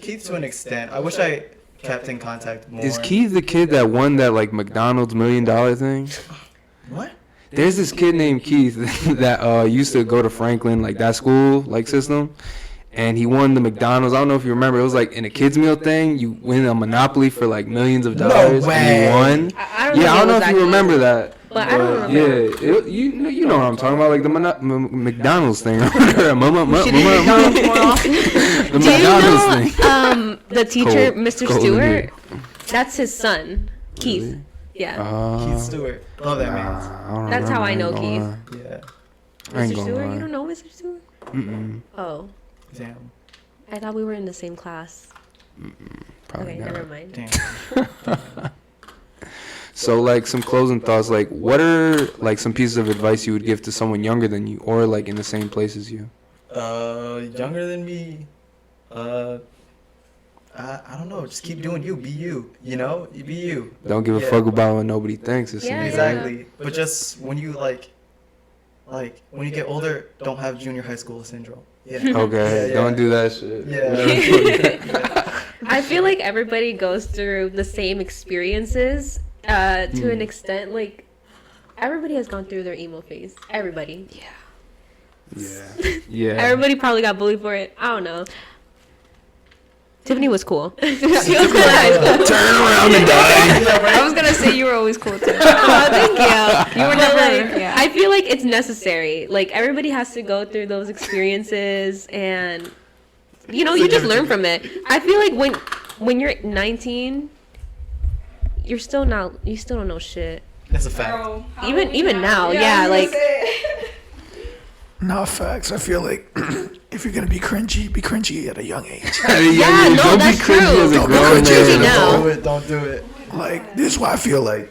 Keith to an extent. I wish I kept in contact more. Is Keith the kid that won that like McDonald's $1 million thing? What? There's this kid named Keith that used to go to Franklin, like that school like system, and he won the McDonald's. I don't know if you remember. It was like in a kids meal thing. You win a Monopoly for like millions of dollars. way. And you won. I Yeah, I don't know think if it you was remember that. But I don't Yeah, remember. you know what I'm talking about, like the McDonald's thing. The Do you McDonald's know thing. the teacher, Cold- Mr. cold in Stewart? here. That's his son, Keith. Really? Yeah. Keith Stewart. Love that man. I don't That's how I know remember, Keith. Yeah. I ain't Mr. gonna Stewart? lie. You don't know Mr. Stewart? Mm-mm. Oh, Damn. I thought we were in the same class. Probably Okay, not. never mind. Damn. So, like, some closing thoughts. Like, what are, like, some pieces of advice you would give to someone younger than you or, like, in the same place as you? Younger than me. I I don't know. Just keep doing you. Be you. You know, you be you. Don't give a Yeah. fuck about what nobody thinks. Or Yeah, something. Exactly. But just when you like when you get older, don't have junior high school syndrome. Yeah. Okay, Yeah, don't yeah. do that shit. Yeah. I feel like everybody goes through the same experiences to an extent. Like, everybody has gone through their emo phase. Everybody. Yeah. Everybody probably got bullied for it. I don't know. Tiffany was cool. She was cool in high school. Turn around and die. I was gonna say you were always cool too. Oh, thank you. You were But, never. like, Yeah. I feel like it's necessary. Like, everybody has to go through those experiences, and you just learn from it. I feel like when you're 19, you still don't know shit. That's a fact. Even now, yeah, like No, facts. I feel like if you're gonna be cringy at a young age. yeah, no, Don't be that's cringy true. as a Don't be grown cringy as man. an now. adult. Don't do it. Like, this is why I feel like,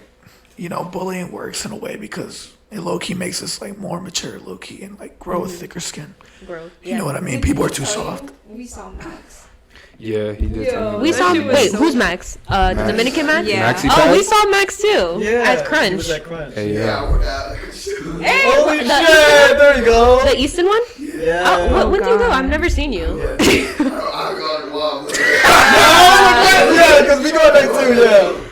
bullying works in a way because it low key makes us like more mature, low key, and like grow a thicker skin. Bro, You know what I mean? People are too soft. We saw Max. Yeah, he did tell me. we that. saw. shit was Wait, so- who's Max? The Dominican Max. Yeah. Maxi Oh, we Pads? saw Max too. Yeah. At He Crunch. was at Crunch. Hey, yeah. Holy shit! There you go. The Easton one? Yeah. Oh, when do you go? God. I've never seen you. Yeah, because we go there too.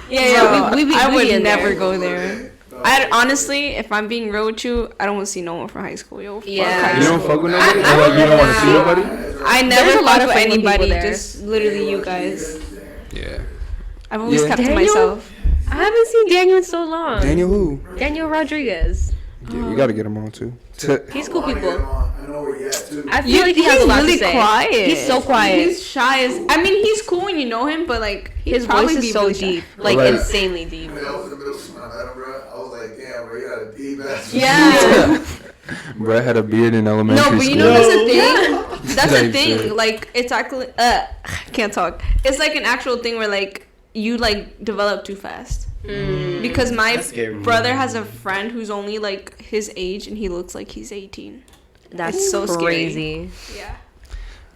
Yeah. Yeah, Bro, we be I would in there. never go there. I honestly, if I'm being real with you, I don't want to see no one from high school. Yo, fuck Yeah. high You don't school. fuck with nobody? Or, like, you don't want to see nobody? I There's never a lot fuck of with friendly people anybody. there. Just literally you guys. Yeah. I've always Yeah. kept to Daniel? myself. I haven't seen Daniel in so long. Daniel who? Daniel Rodriguez. Yeah, we gotta get him on too. He's cool people. I know where he at too. I feel like he has a lot really to say. quiet. He's so quiet. He's shy as. I mean, he's cool when you know him, but like His voice is so deep, like Right. insanely deep. I was in the middle of school, bro. I was like, damn, bro, you got a deep ass. Yeah. Brett had a beard in elementary No, but school. you know that's the thing. That's the Type thing. shit. Like it's actually can't talk. It's like an actual thing where like you like develop too fast. Because my That's scary. brother has a friend who's only like his age and he looks like he's 18. That's It's so scary. crazy. Yeah.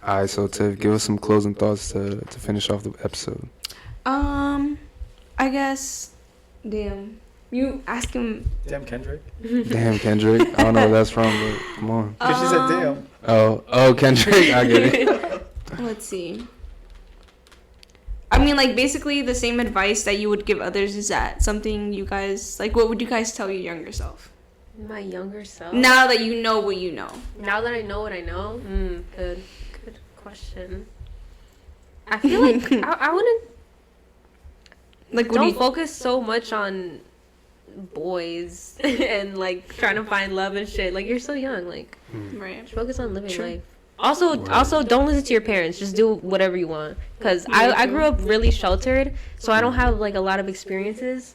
Alright, so Tiff, give us some closing thoughts to finish off the episode. I guess. Damn. You ask him. Damn Kendrick. Damn, Kendrick. I don't know where that's from, but come on. Because she said damn. Oh, Kendrick. I get it. Let's see. I mean, like, basically the same advice that you would give others. Is that something you guys, like, what would you guys tell your younger self? My younger self. Now that you know what you know. Now that I know what I know, good question. I feel like I wouldn't. Like, what do Don't you... focus so much on boys and like trying to find love and shit. Like, you're so young. Like, Right. focus on living True. life. Also, don't listen to your parents. Just do whatever you want. Cause I grew up really sheltered, so I don't have like a lot of experiences,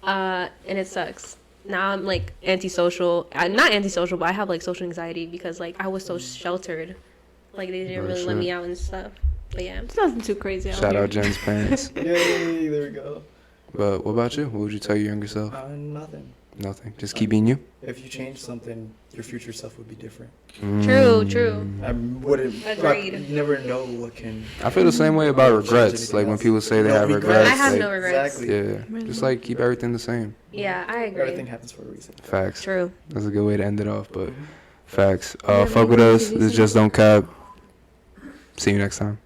and it sucks. Now I'm like antisocial. I'm not antisocial, but I have like social anxiety because like I was so sheltered. Like they didn't really let me out and stuff. But yeah. It's nothing too crazy out Shout here. out Jen's parents. Yay, there we go. But what about you? What would you tell your younger self? Nothing. Nothing. Just keep being you. If you change something, your future self would be different. True. I wouldn't. Agreed. You never know what can. I feel the same way about regrets. Like when people say they No have regrets. regrets. I have like, no regrets. Exactly. Yeah, just like keep everything the same. Yeah, I agree. Everything happens for a reason. Facts. True. That's a good way to end it off. But Mhm. facts. Yeah, Fuck maybe with us. TV This just don't cap. See you next time.